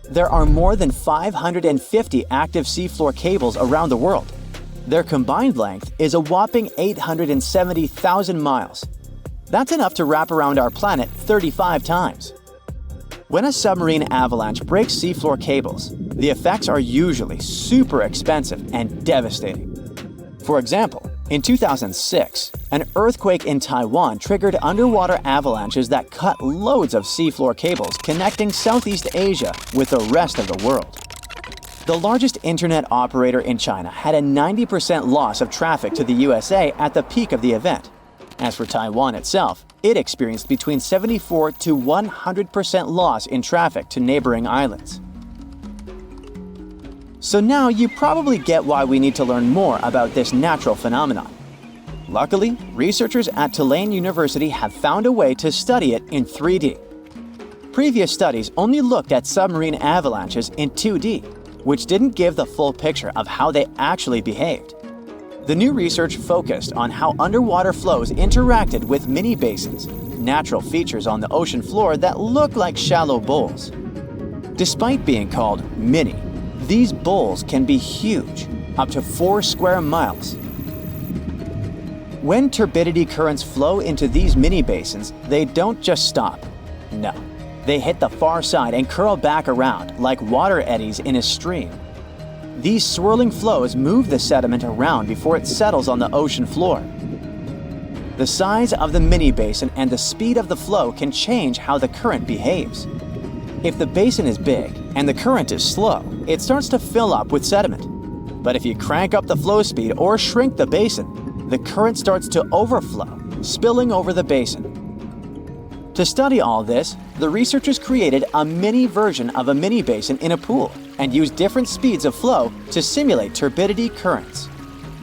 There are more than 550 active seafloor cables around the world. Their combined length is a whopping 870,000 miles. That's enough to wrap around our planet 35 times. When a submarine avalanche breaks seafloor cables, the effects are usually super expensive and devastating. For example, in 2006, an earthquake in Taiwan triggered underwater avalanches that cut loads of seafloor cables connecting Southeast Asia with the rest of the world. The largest internet operator in China had a 90% loss of traffic to the USA at the peak of the event. As for Taiwan itself, it experienced between 74 to 100% loss in traffic to neighboring islands. So now you probably get why we need to learn more about this natural phenomenon. Luckily, researchers at Tulane University have found a way to study it in 3D. Previous studies only looked at submarine avalanches in 2D, which didn't give the full picture of how they actually behaved. The new research focused on how underwater flows interacted with mini basins, natural features on the ocean floor that look like shallow bowls. Despite being called mini, these bowls can be huge, up to 4 square miles. When turbidity currents flow into these mini basins, they don't just stop. No, they hit the far side and curl back around like water eddies in a stream. These swirling flows move the sediment around before it settles on the ocean floor. The size of the mini basin and the speed of the flow can change how the current behaves. If the basin is big and the current is slow, it starts to fill up with sediment. But if you crank up the flow speed or shrink the basin, the current starts to overflow, spilling over the basin. To study all this, the researchers created a mini version of a mini basin in a pool and used different speeds of flow to simulate turbidity currents.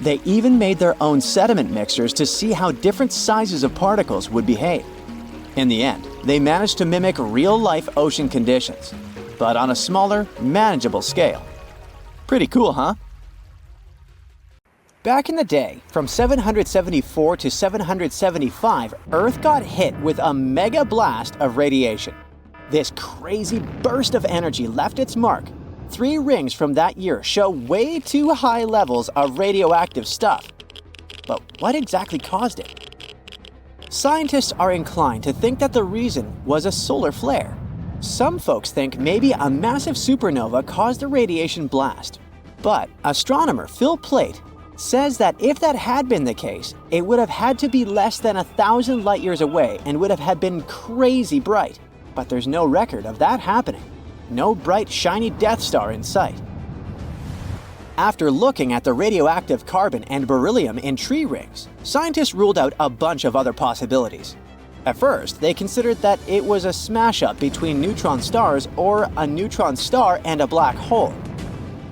They even made their own sediment mixtures to see how different sizes of particles would behave. In the end, they managed to mimic real-life ocean conditions, but on a smaller, manageable scale. Pretty cool, huh? Back in the day, from 774 to 775, Earth got hit with a mega blast of radiation. This crazy burst of energy left its mark. 3 rings from that year show way too high levels of radioactive stuff. But what exactly caused it? Scientists are inclined to think that the reason was a solar flare. Some folks think maybe a massive supernova caused a radiation blast. But astronomer Phil Plait says that if that had been the case, it would have had to be less than 1,000 light years away and would have been crazy bright. But there's no record of that happening. No bright, shiny Death Star in sight. After looking at the radioactive carbon and beryllium in tree rings, scientists ruled out a bunch of other possibilities. At first, they considered that it was a smash-up between neutron stars or a neutron star and a black hole.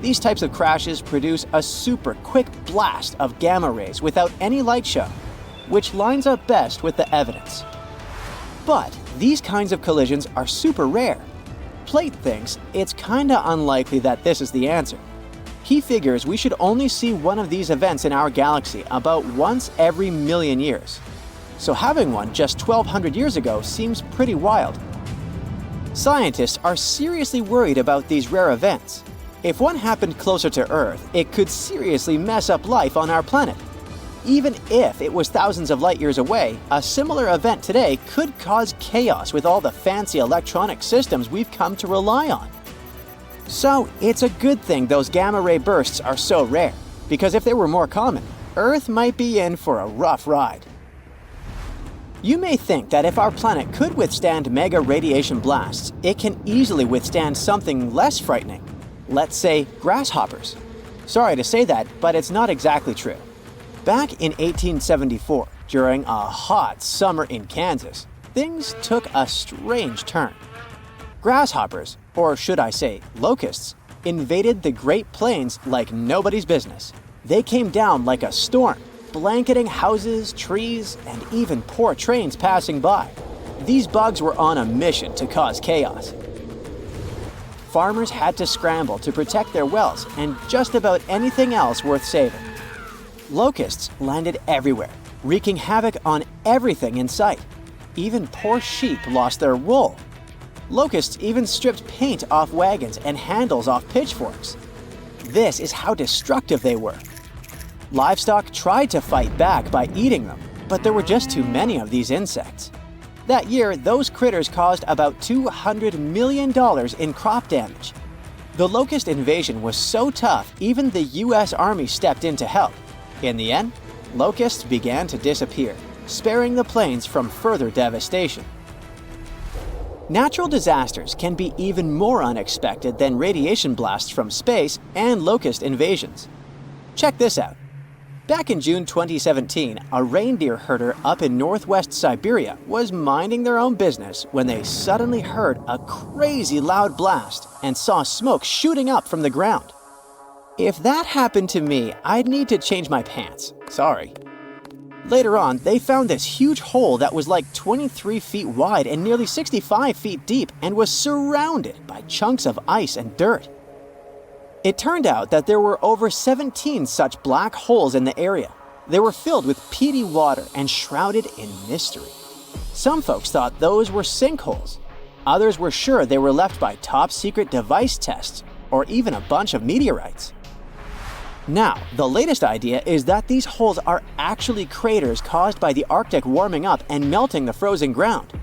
These types of crashes produce a super quick blast of gamma rays without any light show, which lines up best with the evidence. But these kinds of collisions are super rare. Plait thinks it's kinda unlikely that this is the answer. He figures we should only see one of these events in our galaxy about once every million years. So having one just 1,200 years ago seems pretty wild. Scientists are seriously worried about these rare events. If one happened closer to Earth, it could seriously mess up life on our planet. Even if it was thousands of light years away, a similar event today could cause chaos with all the fancy electronic systems we've come to rely on. So it's a good thing those gamma ray bursts are so rare, because if they were more common, Earth might be in for a rough ride. You may think that if our planet could withstand mega radiation blasts, it can easily withstand something less frightening. Let's say grasshoppers. Sorry to say that, but it's not exactly true. Back in 1874, during a hot summer in Kansas, things took a strange turn. Grasshoppers, or should I say locusts, invaded the Great Plains like nobody's business. They came down like a storm, blanketing houses, trees, and even poor trains passing by. These bugs were on a mission to cause chaos. Farmers had to scramble to protect their wells and just about anything else worth saving. Locusts landed everywhere, wreaking havoc on everything in sight. Even poor sheep lost their wool. Locusts even stripped paint off wagons and handles off pitchforks. This is how destructive they were. Livestock tried to fight back by eating them, but there were just too many of these insects. That year, those critters caused about $200 million in crop damage. The locust invasion was so tough, even the US Army stepped in to help. In the end, locusts began to disappear, sparing the plains from further devastation. Natural disasters can be even more unexpected than radiation blasts from space and locust invasions. Check this out. Back in June 2017, a reindeer herder up in northwest Siberia was minding their own business when they suddenly heard a crazy loud blast and saw smoke shooting up from the ground. If that happened to me, I'd need to change my pants. Sorry. Later on, they found this huge hole that was like 23 feet wide and nearly 65 feet deep and was surrounded by chunks of ice and dirt. It turned out that there were over 17 such black holes in the area. They were filled with peaty water and shrouded in mystery. Some folks thought those were sinkholes. Others were sure they were left by top-secret device tests or even a bunch of meteorites. Now, the latest idea is that these holes are actually craters caused by the Arctic warming up and melting the frozen ground.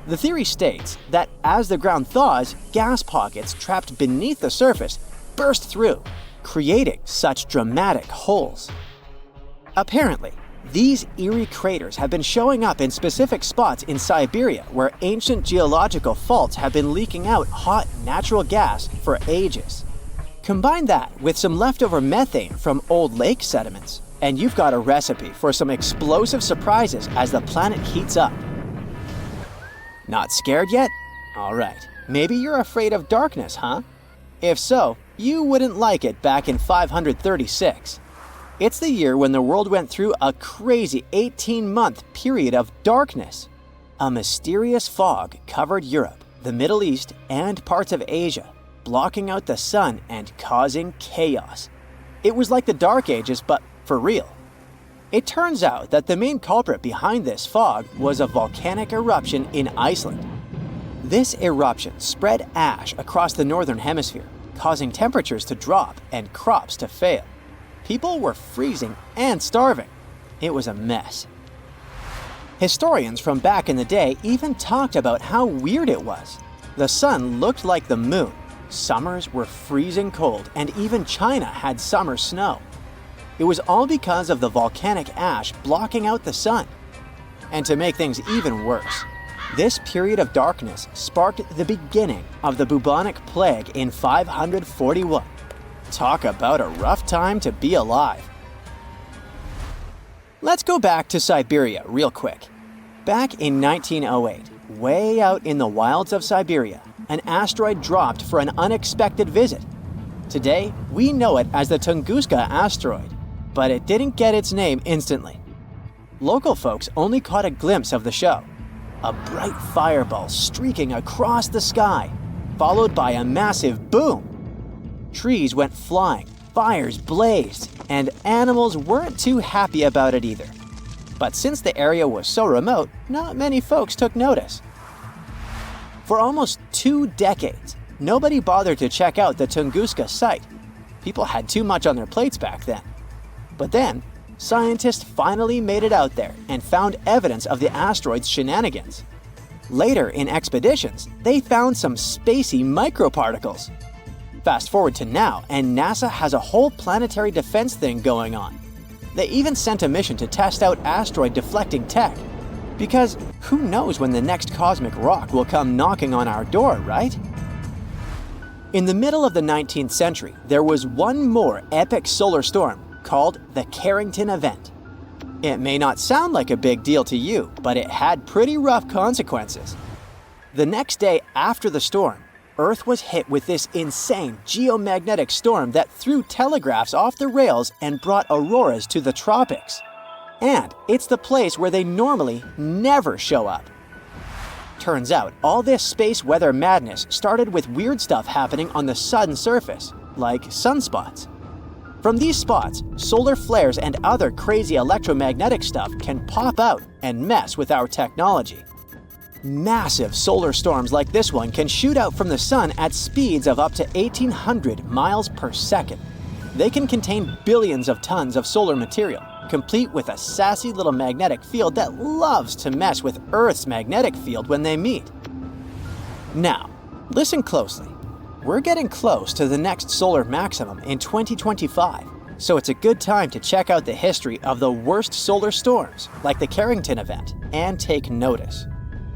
The theory states that as the ground thaws, gas pockets trapped beneath the surface burst through, creating such dramatic holes. Apparently, these eerie craters have been showing up in specific spots in Siberia where ancient geological faults have been leaking out hot natural gas for ages. Combine that with some leftover methane from old lake sediments, and you've got a recipe for some explosive surprises as the planet heats up. Not scared yet? All right, maybe you're afraid of darkness, huh? If so, you wouldn't like it back in 536. It's the year when the world went through a crazy 18-month period of darkness. A mysterious fog covered Europe, the Middle East, and parts of Asia, blocking out the sun and causing chaos. It was like the Dark Ages, but for real. It turns out that the main culprit behind this fog was a volcanic eruption in Iceland. This eruption spread ash across the northern hemisphere, causing temperatures to drop and crops to fail. People were freezing and starving. It was a mess. Historians from back in the day even talked about how weird it was. The sun looked like the moon, summers were freezing cold, and even China had summer snow. It was all because of the volcanic ash blocking out the sun. And to make things even worse, this period of darkness sparked the beginning of the bubonic plague in 541. Talk about a rough time to be alive. Let's go back to Siberia real quick. Back in 1908, way out in the wilds of Siberia, an asteroid dropped for an unexpected visit. Today, we know it as the Tunguska asteroid, but it didn't get its name instantly. Local folks only caught a glimpse of the show. A bright fireball streaking across the sky, followed by a massive boom. Trees went flying, fires blazed, and animals weren't too happy about it either. But since the area was so remote, not many folks took notice. For almost 2 decades, nobody bothered to check out the Tunguska site. People had too much on their plates back then. But then, scientists finally made it out there and found evidence of the asteroid's shenanigans. Later in expeditions, they found some spacey microparticles. Fast forward to now, and NASA has a whole planetary defense thing going on. They even sent a mission to test out asteroid deflecting tech. Because who knows when the next cosmic rock will come knocking on our door, right? In the middle of the 19th century, there was one more epic solar storm called the Carrington event. It may not sound like a big deal to you, but it had pretty rough consequences. The next day after the storm, Earth was hit with this insane geomagnetic storm that threw telegraphs off the rails and brought auroras to the tropics. And it's the place where they normally never show up. Turns out, all this space weather madness started with weird stuff happening on the sun's surface, like sunspots. From these spots, solar flares and other crazy electromagnetic stuff can pop out and mess with our technology. Massive solar storms like this one can shoot out from the sun at speeds of up to 1,800 miles per second. They can contain billions of tons of solar material, complete with a sassy little magnetic field that loves to mess with Earth's magnetic field when they meet. Now, listen closely. We're getting close to the next solar maximum in 2025, so it's a good time to check out the history of the worst solar storms, like the Carrington event, and take notice.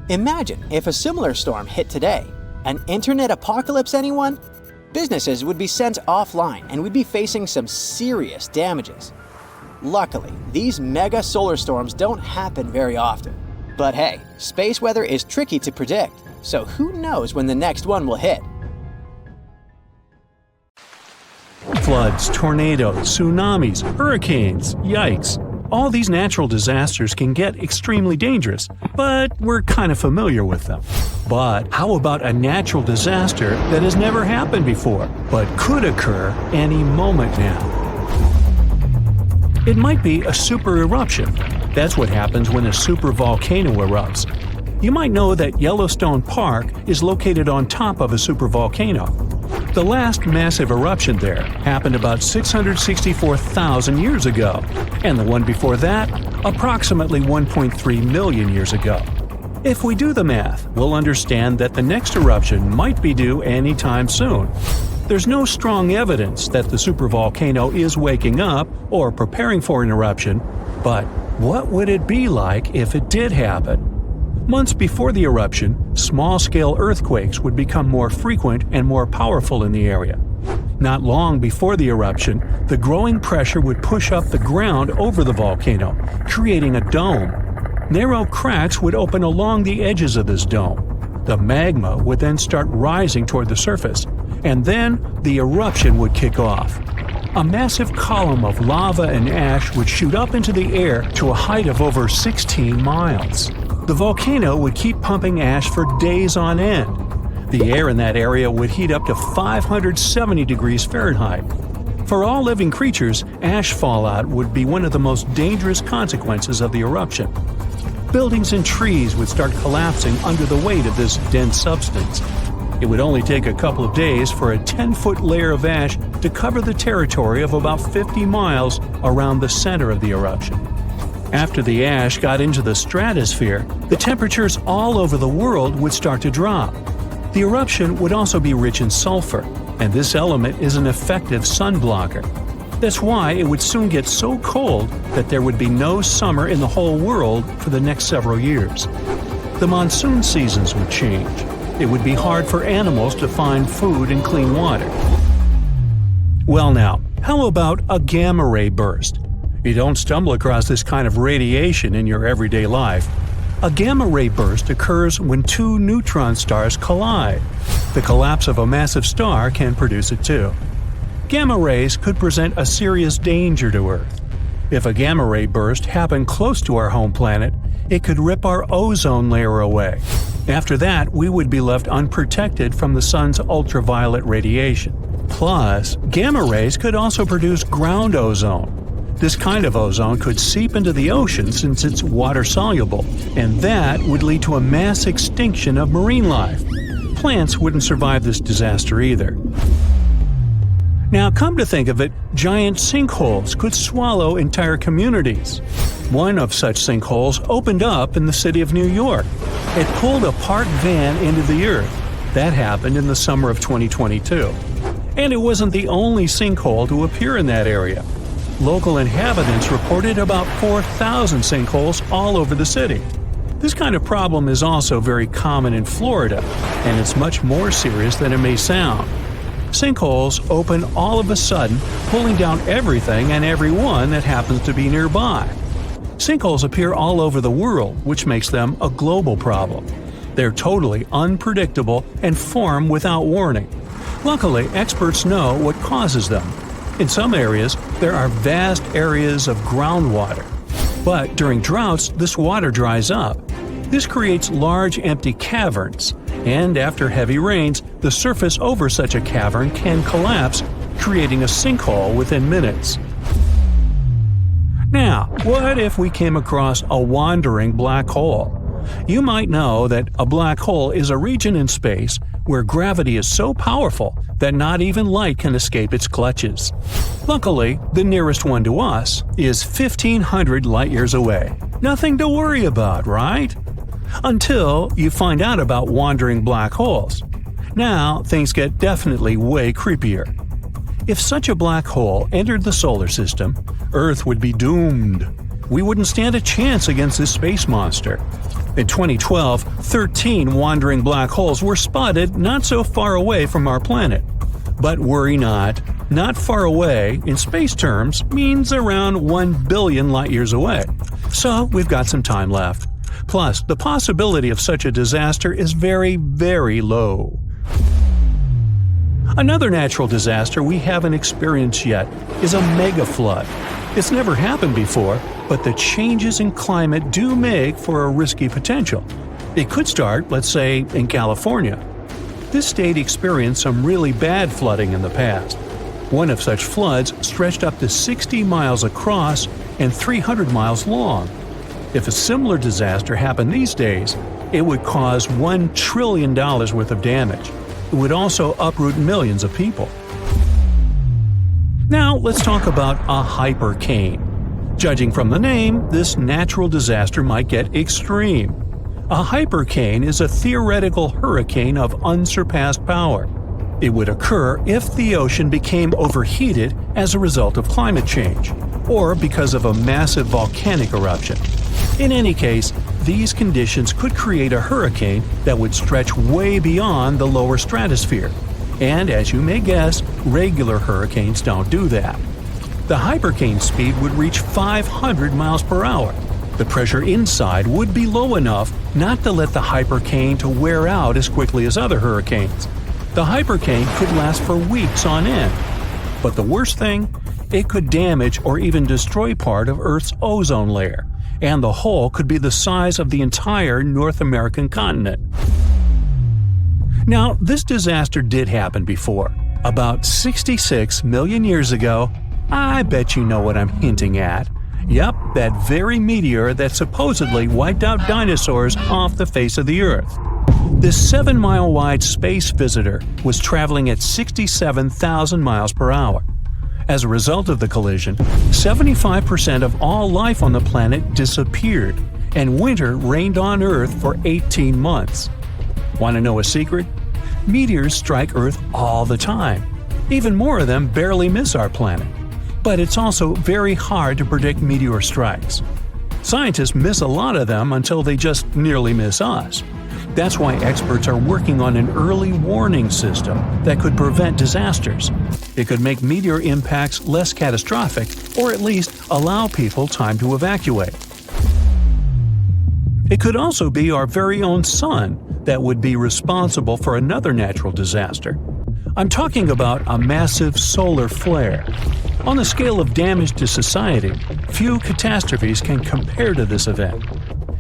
Imagine if a similar storm hit today. An internet apocalypse, anyone? Businesses would be sent offline and we'd be facing some serious damages. Luckily, these mega solar storms don't happen very often. But hey, space weather is tricky to predict, so who knows when the next one will hit? Floods, tornadoes, tsunamis, hurricanes, yikes. All these natural disasters can get extremely dangerous, but we're kind of familiar with them. But how about a natural disaster that has never happened before, but could occur any moment now? It might be a super eruption. That's what happens when a supervolcano erupts. You might know that Yellowstone Park is located on top of a supervolcano. The last massive eruption there happened about 664,000 years ago, and the one before that, approximately 1.3 million years ago. If we do the math, we'll understand that the next eruption might be due anytime soon. There's no strong evidence that the supervolcano is waking up or preparing for an eruption, but what would it be like if it did happen? Months before the eruption, small-scale earthquakes would become more frequent and more powerful in the area. Not long before the eruption, the growing pressure would push up the ground over the volcano, creating a dome. Narrow cracks would open along the edges of this dome. The magma would then start rising toward the surface, and then the eruption would kick off. A massive column of lava and ash would shoot up into the air to a height of over 16 miles. The volcano would keep pumping ash for days on end. The air in that area would heat up to 570 degrees Fahrenheit. For all living creatures, ash fallout would be one of the most dangerous consequences of the eruption. Buildings and trees would start collapsing under the weight of this dense substance. It would only take a couple of days for a 10-foot layer of ash to cover the territory of about 50 miles around the center of the eruption. After the ash got into the stratosphere, the temperatures all over the world would start to drop. The eruption would also be rich in sulfur, and this element is an effective sun blocker. That's why it would soon get so cold that there would be no summer in the whole world for the next several years. The monsoon seasons would change. It would be hard for animals to find food and clean water. Well now, how about a gamma ray burst? You don't stumble across this kind of radiation in your everyday life. A gamma ray burst occurs when two neutron stars collide. The collapse of a massive star can produce it too. Gamma rays could present a serious danger to Earth. If a gamma ray burst happened close to our home planet, it could rip our ozone layer away. After that, we would be left unprotected from the sun's ultraviolet radiation. Plus, gamma rays could also produce ground ozone. This kind of ozone could seep into the ocean since it's water-soluble, and that would lead to a mass extinction of marine life. Plants wouldn't survive this disaster either. Now, come to think of it, giant sinkholes could swallow entire communities. One of such sinkholes opened up in the city of New York. It pulled a parked van into the earth. That happened in the summer of 2022. And it wasn't the only sinkhole to appear in that area. Local inhabitants reported about 4,000 sinkholes all over the city. This kind of problem is also very common in Florida, and it's much more serious than it may sound. Sinkholes open all of a sudden, pulling down everything and everyone that happens to be nearby. Sinkholes appear all over the world, which makes them a global problem. They're totally unpredictable and form without warning. Luckily, experts know what causes them. In some areas, there are vast areas of groundwater. But during droughts, this water dries up. This creates large empty caverns, and after heavy rains, the surface over such a cavern can collapse, creating a sinkhole within minutes. Now, what if we came across a wandering black hole? You might know that a black hole is a region in space where gravity is so powerful that not even light can escape its clutches. Luckily, the nearest one to us is 1,500 light-years away. Nothing to worry about, right? Until you find out about wandering black holes. Now, things get definitely way creepier. If such a black hole entered the solar system, Earth would be doomed. We wouldn't stand a chance against this space monster. In 2012, 13 wandering black holes were spotted not so far away from our planet. But worry not. Not far away, in space terms, means around 1 billion light-years away. So we've got some time left. Plus, the possibility of such a disaster is very, very low. Another natural disaster we haven't experienced yet is a mega flood. It's never happened before, but the changes in climate do make for a risky potential. It could start, let's say, in California. This state experienced some really bad flooding in the past. One of such floods stretched up to 60 miles across and 300 miles long. If a similar disaster happened these days, it would cause $1 trillion worth of damage. It would also uproot millions of people. Now let's talk about a hypercane. Judging from the name, this natural disaster might get extreme. A hypercane is a theoretical hurricane of unsurpassed power. It would occur if the ocean became overheated as a result of climate change, or because of a massive volcanic eruption. In any case, these conditions could create a hurricane that would stretch way beyond the lower stratosphere. And as you may guess, regular hurricanes don't do that. The hypercane speed would reach 500 miles per hour. The pressure inside would be low enough not to let the hypercane to wear out as quickly as other hurricanes. The hypercane could last for weeks on end. But the worst thing? It could damage or even destroy part of Earth's ozone layer, and the hole could be the size of the entire North American continent. Now, this disaster did happen before. About 66 million years ago. I bet you know what I'm hinting at. Yep, that very meteor that supposedly wiped out dinosaurs off the face of the Earth. This 7-mile-wide space visitor was traveling at 67,000 miles per hour. As a result of the collision, 75% of all life on the planet disappeared, and winter reigned on Earth for 18 months. Want to know a secret? Meteors strike Earth all the time. Even more of them barely miss our planet. But it's also very hard to predict meteor strikes. Scientists miss a lot of them until they just nearly miss us. That's why experts are working on an early warning system that could prevent disasters. It could make meteor impacts less catastrophic, or at least allow people time to evacuate. It could also be our very own sun that would be responsible for another natural disaster. I'm talking about a massive solar flare. On the scale of damage to society, few catastrophes can compare to this event.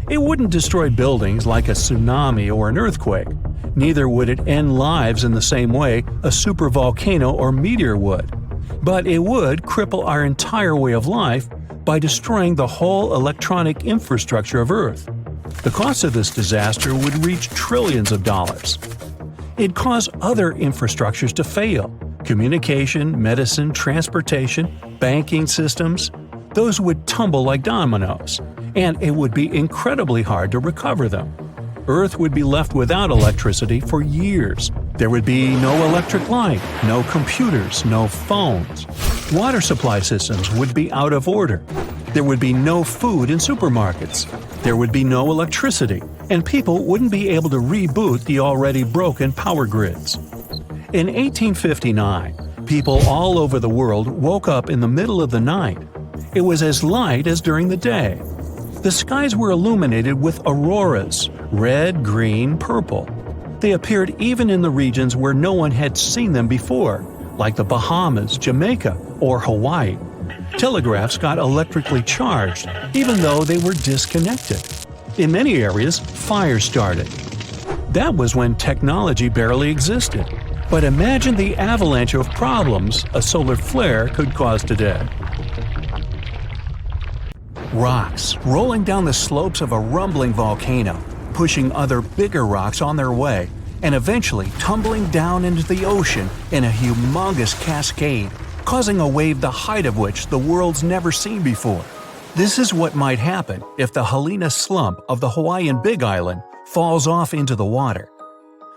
It wouldn't destroy buildings like a tsunami or an earthquake. Neither would it end lives in the same way a supervolcano or meteor would. But it would cripple our entire way of life by destroying the whole electronic infrastructure of Earth. The cost of this disaster would reach trillions of dollars. It'd cause other infrastructures to fail. Communication, medicine, transportation, banking systems, those would tumble like dominoes, and it would be incredibly hard to recover them. Earth would be left without electricity for years. There would be no electric light, no computers, no phones. Water supply systems would be out of order. There would be no food in supermarkets. There would be no electricity, and people wouldn't be able to reboot the already broken power grids. In 1859, people all over the world woke up in the middle of the night. It was as light as during the day. The skies were illuminated with auroras, red, green, purple. They appeared even in the regions where no one had seen them before, like the Bahamas, Jamaica, or Hawaii. Telegraphs got electrically charged, even though they were disconnected. In many areas, fires started. That was when technology barely existed. But imagine the avalanche of problems a solar flare could cause today. Rocks rolling down the slopes of a rumbling volcano, pushing other bigger rocks on their way, and eventually tumbling down into the ocean in a humongous cascade, causing a wave the height of which the world's never seen before. This is what might happen if the Helena slump of the Hawaiian Big Island falls off into the water.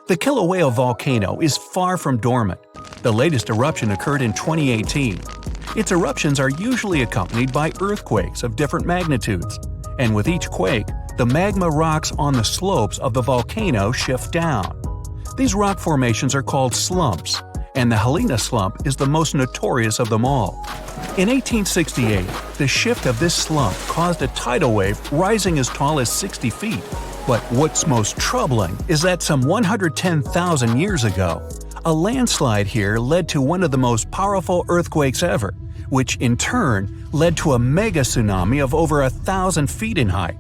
The Kilauea volcano is far from dormant. The latest eruption occurred in 2018. Its eruptions are usually accompanied by earthquakes of different magnitudes, and with each quake, the magma rocks on the slopes of the volcano shift down. These rock formations are called slumps, and the Helena slump is the most notorious of them all. In 1868, the shift of this slump caused a tidal wave rising as tall as 60 feet. But what's most troubling is that some 110,000 years ago, a landslide here led to one of the most powerful earthquakes ever, which in turn led to a mega tsunami of over 1,000 feet in height.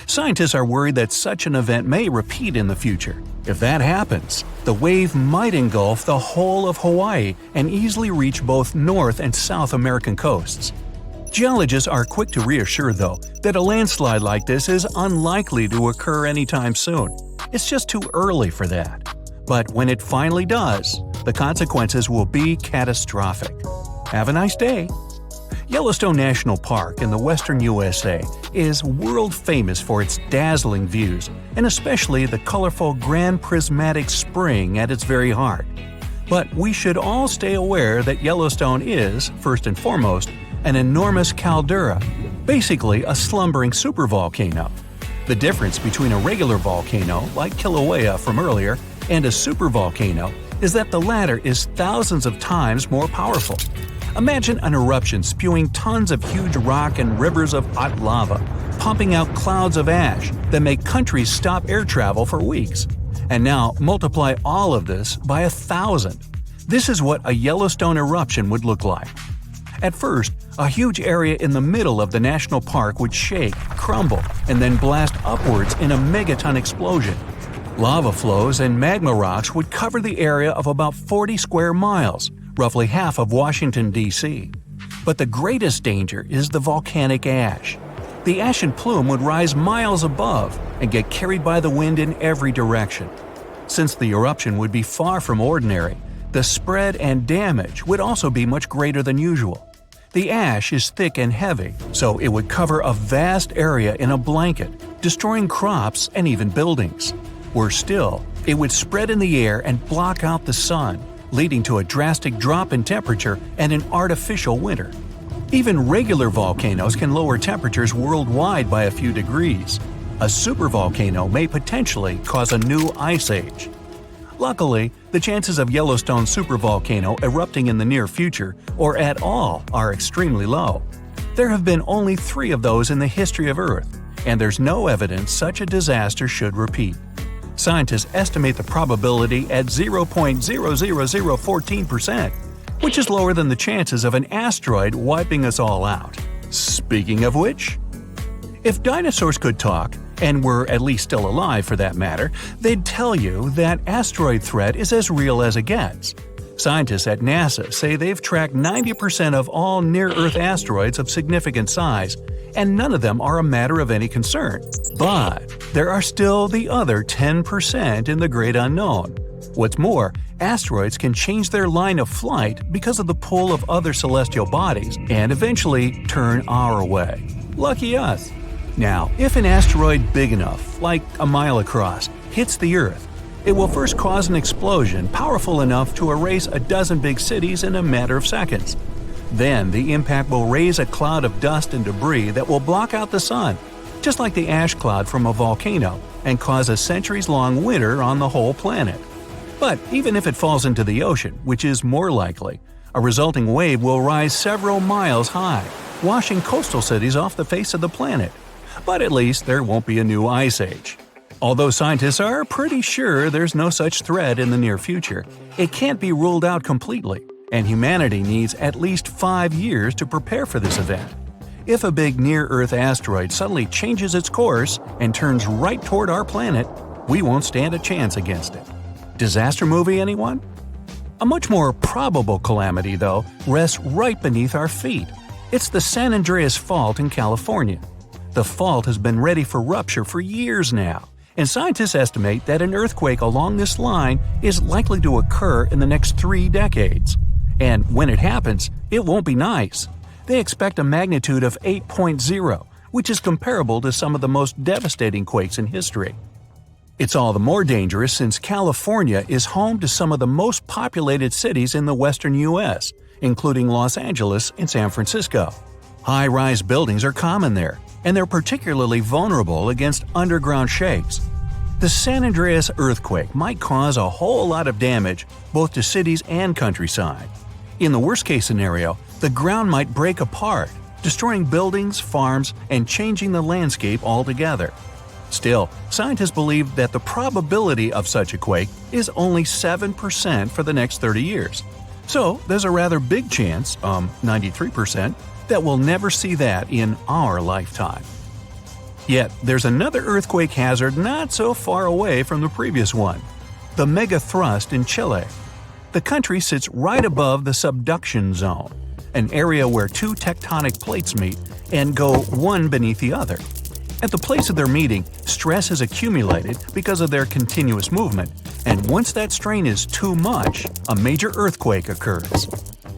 Scientists are worried that such an event may repeat in the future. If that happens, the wave might engulf the whole of Hawaii and easily reach both North and South American coasts. Geologists are quick to reassure, though, that a landslide like this is unlikely to occur anytime soon. It's just too early for that. But when it finally does, the consequences will be catastrophic. Have a nice day! Yellowstone National Park in the western USA is world famous for its dazzling views, and especially the colorful Grand Prismatic Spring at its very heart. But we should all stay aware that Yellowstone is, first and foremost, an enormous caldera, basically a slumbering supervolcano. The difference between a regular volcano, like Kilauea from earlier, and a supervolcano is that the latter is thousands of times more powerful. Imagine an eruption spewing tons of huge rock and rivers of hot lava, pumping out clouds of ash that make countries stop air travel for weeks. And now multiply all of this by 1,000. This is what a Yellowstone eruption would look like. At first, a huge area in the middle of the national park would shake, crumble, and then blast upwards in a megaton explosion. Lava flows and magma rocks would cover the area of about 40 square miles, roughly half of Washington, D.C. But the greatest danger is the volcanic ash. The ashen plume would rise miles above and get carried by the wind in every direction. Since the eruption would be far from ordinary, the spread and damage would also be much greater than usual. The ash is thick and heavy, so it would cover a vast area in a blanket, destroying crops and even buildings. Worse still, it would spread in the air and block out the sun, leading to a drastic drop in temperature and an artificial winter. Even regular volcanoes can lower temperatures worldwide by a few degrees. A supervolcano may potentially cause a new ice age. Luckily, the chances of Yellowstone supervolcano erupting in the near future, or at all, are extremely low. There have been only 3 of those in the history of Earth, and there's no evidence such a disaster should repeat. Scientists estimate the probability at 0.00014%, which is lower than the chances of an asteroid wiping us all out. Speaking of which, if dinosaurs could talk, and were at least still alive for that matter, they'd tell you that asteroid threat is as real as it gets. Scientists at NASA say they've tracked 90% of all near-Earth asteroids of significant size, and none of them are a matter of any concern. But there are still the other 10% in the great unknown. What's more, asteroids can change their line of flight because of the pull of other celestial bodies and eventually turn our way. Lucky us. Now, if an asteroid big enough, like a mile across, hits the Earth, it will first cause an explosion powerful enough to erase a dozen big cities in a matter of seconds. Then the impact will raise a cloud of dust and debris that will block out the sun, just like the ash cloud from a volcano, and cause a centuries-long winter on the whole planet. But even if it falls into the ocean, which is more likely, a resulting wave will rise several miles high, washing coastal cities off the face of the planet. But at least there won't be a new ice age. Although scientists are pretty sure there's no such threat in the near future, it can't be ruled out completely, and humanity needs at least 5 years to prepare for this event. If a big near-Earth asteroid suddenly changes its course and turns right toward our planet, we won't stand a chance against it. Disaster movie, anyone? A much more probable calamity, though, rests right beneath our feet. It's the San Andreas Fault in California. The fault has been ready for rupture for years now, and scientists estimate that an earthquake along this line is likely to occur in the next 3 decades. And when it happens, it won't be nice. They expect a magnitude of 8.0, which is comparable to some of the most devastating quakes in history. It's all the more dangerous since California is home to some of the most populated cities in the western U.S., including Los Angeles and San Francisco. High-rise buildings are common there, and they're particularly vulnerable against underground shakes. The San Andreas earthquake might cause a whole lot of damage both to cities and countryside. In the worst-case scenario, the ground might break apart, destroying buildings, farms, and changing the landscape altogether. Still, scientists believe that the probability of such a quake is only 7% for the next 30 years. So there's a rather big chance, 93%, that we'll never see that in our lifetime. Yet, there's another earthquake hazard not so far away from the previous one: the megathrust in Chile. The country sits right above the subduction zone, an area where 2 tectonic plates meet and go one beneath the other. At the place of their meeting, stress has accumulated because of their continuous movement, and once that strain is too much, a major earthquake occurs.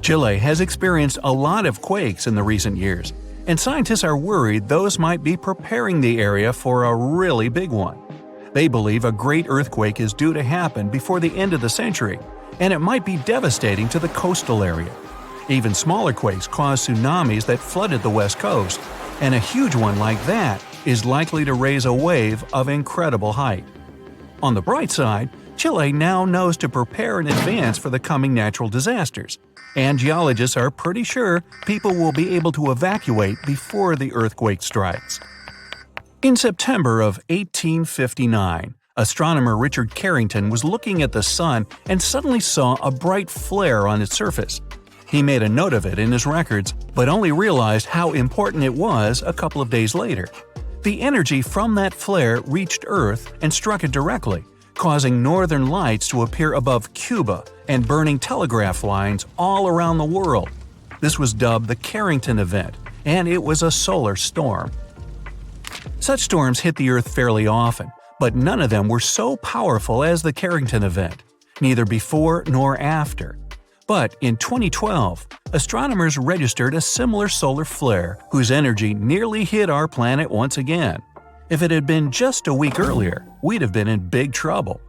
Chile has experienced a lot of quakes in the recent years, and scientists are worried those might be preparing the area for a really big one. They believe a great earthquake is due to happen before the end of the century, and it might be devastating to the coastal area. Even smaller quakes caused tsunamis that flooded the west coast, and a huge one like that is likely to raise a wave of incredible height. On the bright side, Chile now knows to prepare in advance for the coming natural disasters, and geologists are pretty sure people will be able to evacuate before the earthquake strikes. In September of 1859, astronomer Richard Carrington was looking at the sun and suddenly saw a bright flare on its surface. He made a note of it in his records, but only realized how important it was a couple of days later. The energy from that flare reached Earth and struck it directly, causing northern lights to appear above Cuba and burning telegraph lines all around the world. This was dubbed the Carrington event, and it was a solar storm. Such storms hit the Earth fairly often, but none of them were so powerful as the Carrington event, neither before nor after. But in 2012, astronomers registered a similar solar flare whose energy nearly hit our planet once again. If it had been just a week earlier, we'd have been in big trouble.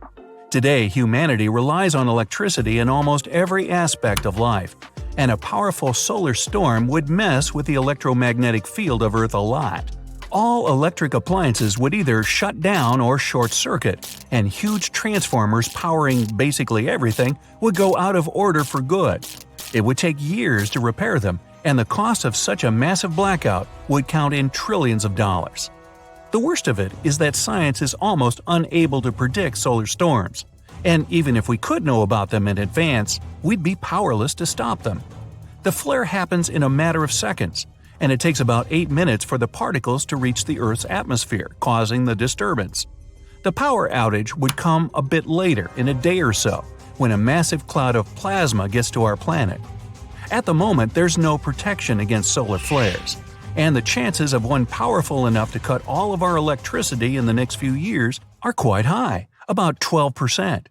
Today, humanity relies on electricity in almost every aspect of life, and a powerful solar storm would mess with the electromagnetic field of Earth a lot. All electric appliances would either shut down or short-circuit, and huge transformers powering basically everything would go out of order for good. It would take years to repair them, and the cost of such a massive blackout would count in trillions of dollars. The worst of it is that science is almost unable to predict solar storms, and even if we could know about them in advance, we'd be powerless to stop them. The flare happens in a matter of seconds, and it takes about 8 minutes for the particles to reach the Earth's atmosphere, causing the disturbance. The power outage would come a bit later, in a day or so, when a massive cloud of plasma gets to our planet. At the moment, there's no protection against solar flares, and the chances of one powerful enough to cut all of our electricity in the next few years are quite high, about 12%.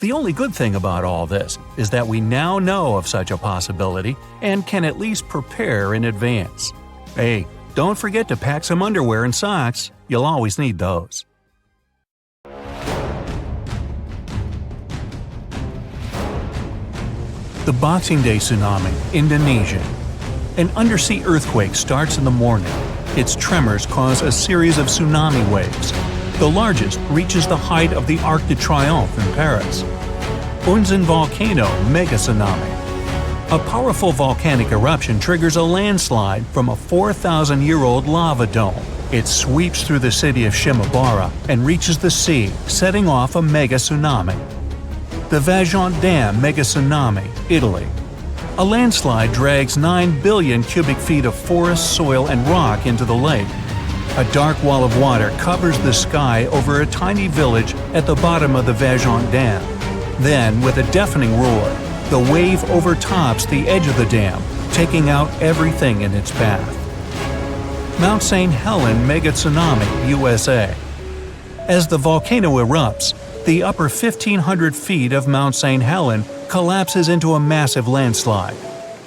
The only good thing about all this is that we now know of such a possibility and can at least prepare in advance. Hey, don't forget to pack some underwear and socks. You'll always need those. The Boxing Day Tsunami, Indonesia. An undersea earthquake starts in the morning. Its tremors cause a series of tsunami waves. The largest reaches the height of the Arc de Triomphe in Paris. Unzen volcano mega tsunami. A powerful volcanic eruption triggers a landslide from a 4,000-year-old lava dome. It sweeps through the city of Shimabara and reaches the sea, setting off a mega tsunami. The Vajont Dam mega tsunami, Italy. A landslide drags 9 billion cubic feet of forest, soil, and rock into the lake. A dark wall of water covers the sky over a tiny village at the bottom of the Vajont Dam. Then, with a deafening roar, the wave overtops the edge of the dam, taking out everything in its path. Mount St. Helens mega tsunami, USA. As the volcano erupts, the upper 1,500 feet of Mount St. Helens collapses into a massive landslide.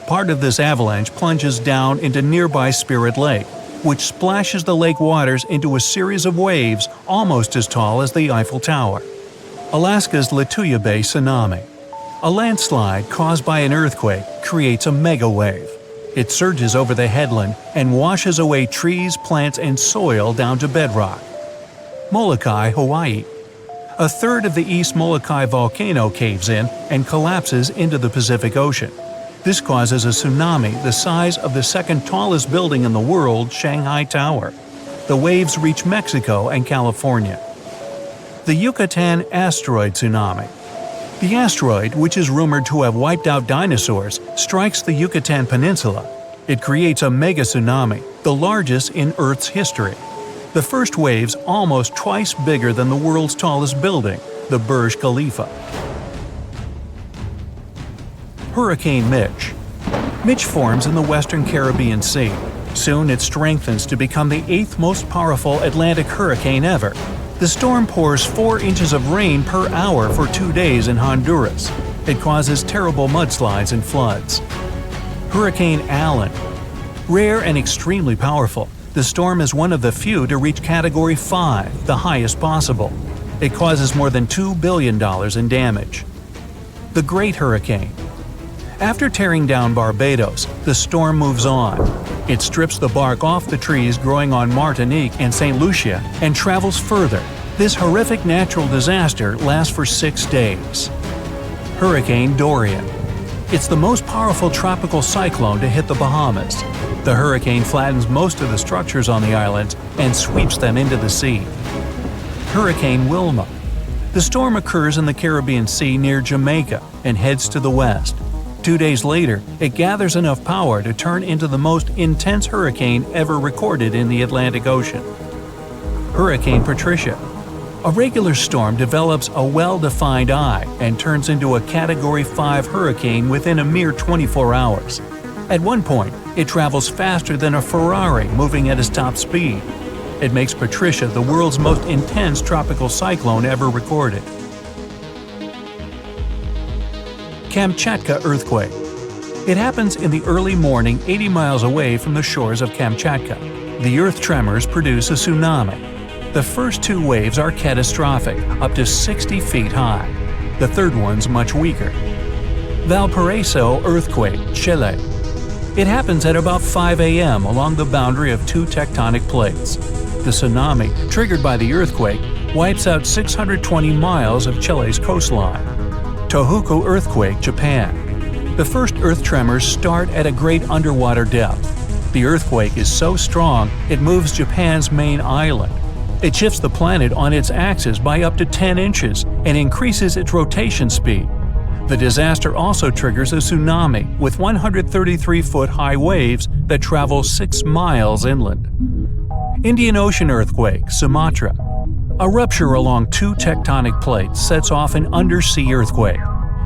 Part of this avalanche plunges down into nearby Spirit Lake, which splashes the lake waters into a series of waves almost as tall as the Eiffel Tower. Alaska's Lituya Bay tsunami. A landslide caused by an earthquake creates a mega wave. It surges over the headland and washes away trees, plants, and soil down to bedrock. Molokai, Hawaii. A third of the East Molokai volcano caves in and collapses into the Pacific Ocean. This causes a tsunami the size of the second tallest building in the world, Shanghai Tower. The waves reach Mexico and California. The Yucatan asteroid tsunami. The asteroid, which is rumored to have wiped out dinosaurs, strikes the Yucatan Peninsula. It creates a mega tsunami, the largest in Earth's history. The first waves almost twice bigger than the world's tallest building, the Burj Khalifa. Hurricane Mitch. Mitch forms in the western Caribbean Sea. Soon it strengthens to become the 8th most powerful Atlantic hurricane ever. The storm pours 4 inches of rain per hour for 2 days in Honduras. It causes terrible mudslides and floods. Hurricane Allen. Rare and extremely powerful, the storm is one of the few to reach Category 5, the highest possible. It causes more than $2 billion in damage. The Great Hurricane. After tearing down Barbados, the storm moves on. It strips the bark off the trees growing on Martinique and St. Lucia and travels further. This horrific natural disaster lasts for 6 days. Hurricane Dorian. It's the most powerful tropical cyclone to hit the Bahamas. The hurricane flattens most of the structures on the islands and sweeps them into the sea. Hurricane Wilma. The storm occurs in the Caribbean Sea near Jamaica and heads to the west. 2 days later, it gathers enough power to turn into the most intense hurricane ever recorded in the Atlantic Ocean. Hurricane Patricia. A regular storm develops a well-defined eye and turns into a Category 5 hurricane within a mere 24 hours. At one point, it travels faster than a Ferrari moving at its top speed. It makes Patricia the world's most intense tropical cyclone ever recorded. Kamchatka earthquake. It happens in the early morning 80 miles away from the shores of Kamchatka. The earth tremors produce a tsunami. The first two waves are catastrophic, up to 60 feet high. The third one's much weaker. Valparaiso earthquake, Chile. It happens at about 5 a.m. along the boundary of two tectonic plates. The tsunami, triggered by the earthquake, wipes out 620 miles of Chile's coastline. Tohoku earthquake, Japan. The first earth tremors start at a great underwater depth. The earthquake is so strong it moves Japan's main island. It shifts the planet on its axis by up to 10 inches and increases its rotation speed. The disaster also triggers a tsunami with 133-foot high waves that travel 6 miles inland. Indian Ocean earthquake, Sumatra. A rupture along two tectonic plates sets off an undersea earthquake.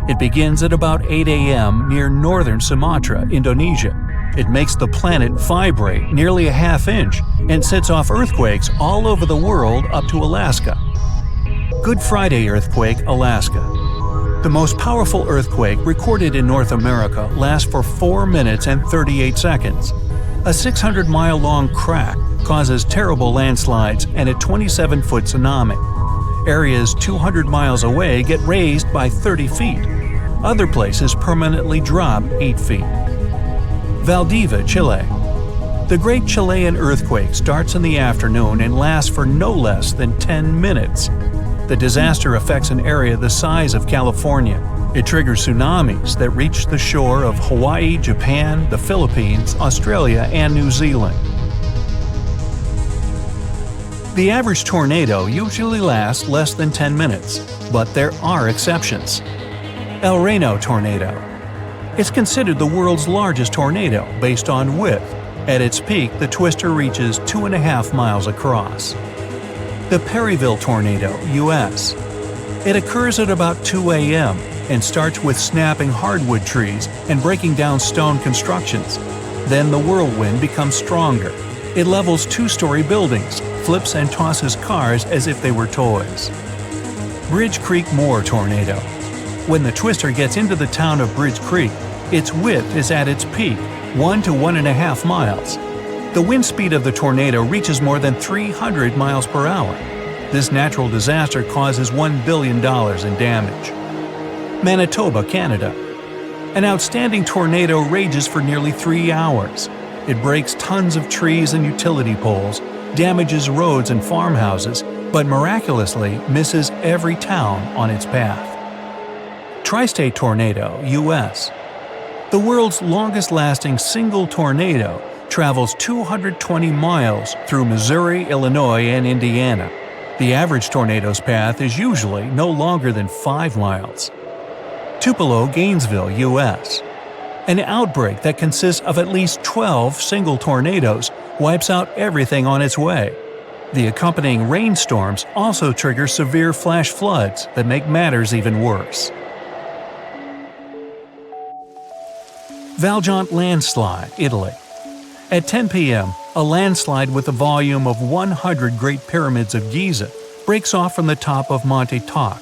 It begins at about 8 a.m. near northern Sumatra, Indonesia. It makes the planet vibrate nearly a half inch and sets off earthquakes all over the world up to Alaska. Good Friday earthquake, Alaska. The most powerful earthquake recorded in North America lasts for 4 minutes and 38 seconds. A 600-mile-long crack causes terrible landslides and a 27-foot tsunami. Areas 200 miles away get raised by 30 feet. Other places permanently drop 8 feet. Valdivia, Chile. The Great Chilean Earthquake starts in the afternoon and lasts for no less than 10 minutes. The disaster affects an area the size of California. It triggers tsunamis that reach the shore of Hawaii, Japan, the Philippines, Australia, and New Zealand. The average tornado usually lasts less than 10 minutes, but there are exceptions. El Reno tornado. It's considered the world's largest tornado based on width. At its peak, the twister reaches 2.5 miles across. The Perryville tornado, U.S. It occurs at about 2 a.m. and starts with snapping hardwood trees and breaking down stone constructions. Then the whirlwind becomes stronger. It levels 2-story buildings, flips and tosses cars as if they were toys. Bridge Creek Moor tornado. When the twister gets into the town of Bridge Creek, its width is at its peak, 1 to 1.5 miles. The wind speed of the tornado reaches more than 300 miles per hour. This natural disaster causes $1 billion in damage. Manitoba, Canada. An outstanding tornado rages for nearly 3 hours. It breaks tons of trees and utility poles, damages roads and farmhouses, but miraculously misses every town on its path. Tri-state tornado, U.S. The world's longest-lasting single tornado travels 220 miles through Missouri, Illinois, and Indiana. The average tornado's path is usually no longer than 5 miles. Tupelo, Gainesville, U.S. An outbreak that consists of at least 12 single tornadoes wipes out everything on its way. The accompanying rainstorms also trigger severe flash floods that make matters even worse. Valjean landslide, Italy. At 10 p.m., a landslide with a volume of 100 Great Pyramids of Giza breaks off from the top of Monte Toc.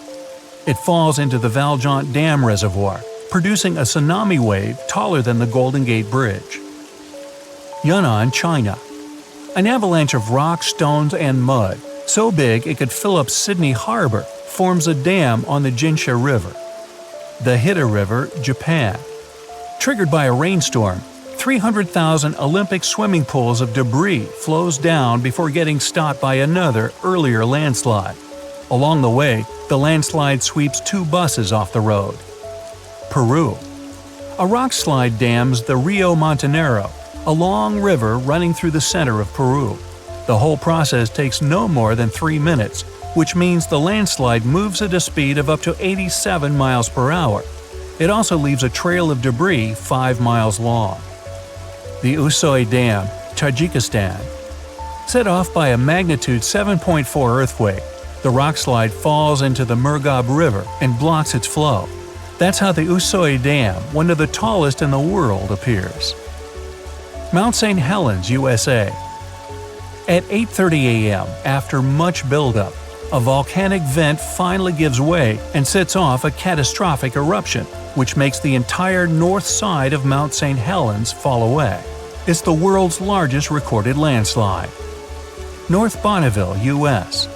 It falls into the Valjean Dam reservoir, producing a tsunami wave taller than the Golden Gate Bridge. Yunnan, China. An avalanche of rocks, stones, and mud, so big it could fill up Sydney Harbor, forms a dam on the Jinsha River. The Hida River, Japan. Triggered by a rainstorm, 300,000 Olympic swimming pools of debris flows down before getting stopped by another, earlier landslide. Along the way, the landslide sweeps 2 buses off the road. Peru. A rock slide dams the Rio Montanero, a long river running through the center of Peru. The whole process takes no more than 3 minutes, which means the landslide moves at a speed of up to 87 miles per hour. It also leaves a trail of debris 5 miles long. The Usoy Dam, Tajikistan. Set off by a magnitude 7.4 earthquake, the rockslide falls into the Murghab River and blocks its flow. That's how the Usoy Dam, one of the tallest in the world, appears. Mount St. Helens, USA. At 8:30 a.m., after much buildup, a volcanic vent finally gives way and sets off a catastrophic eruption, which makes the entire north side of Mount St. Helens fall away. It's the world's largest recorded landslide. North Bonneville, U.S.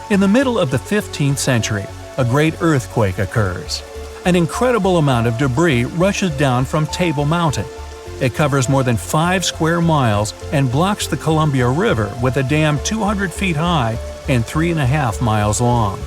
In the middle of the 15th century, a great earthquake occurs. An incredible amount of debris rushes down from Table Mountain. It covers more than 5 square miles and blocks the Columbia River with a dam 200 feet high and 3.5 miles long.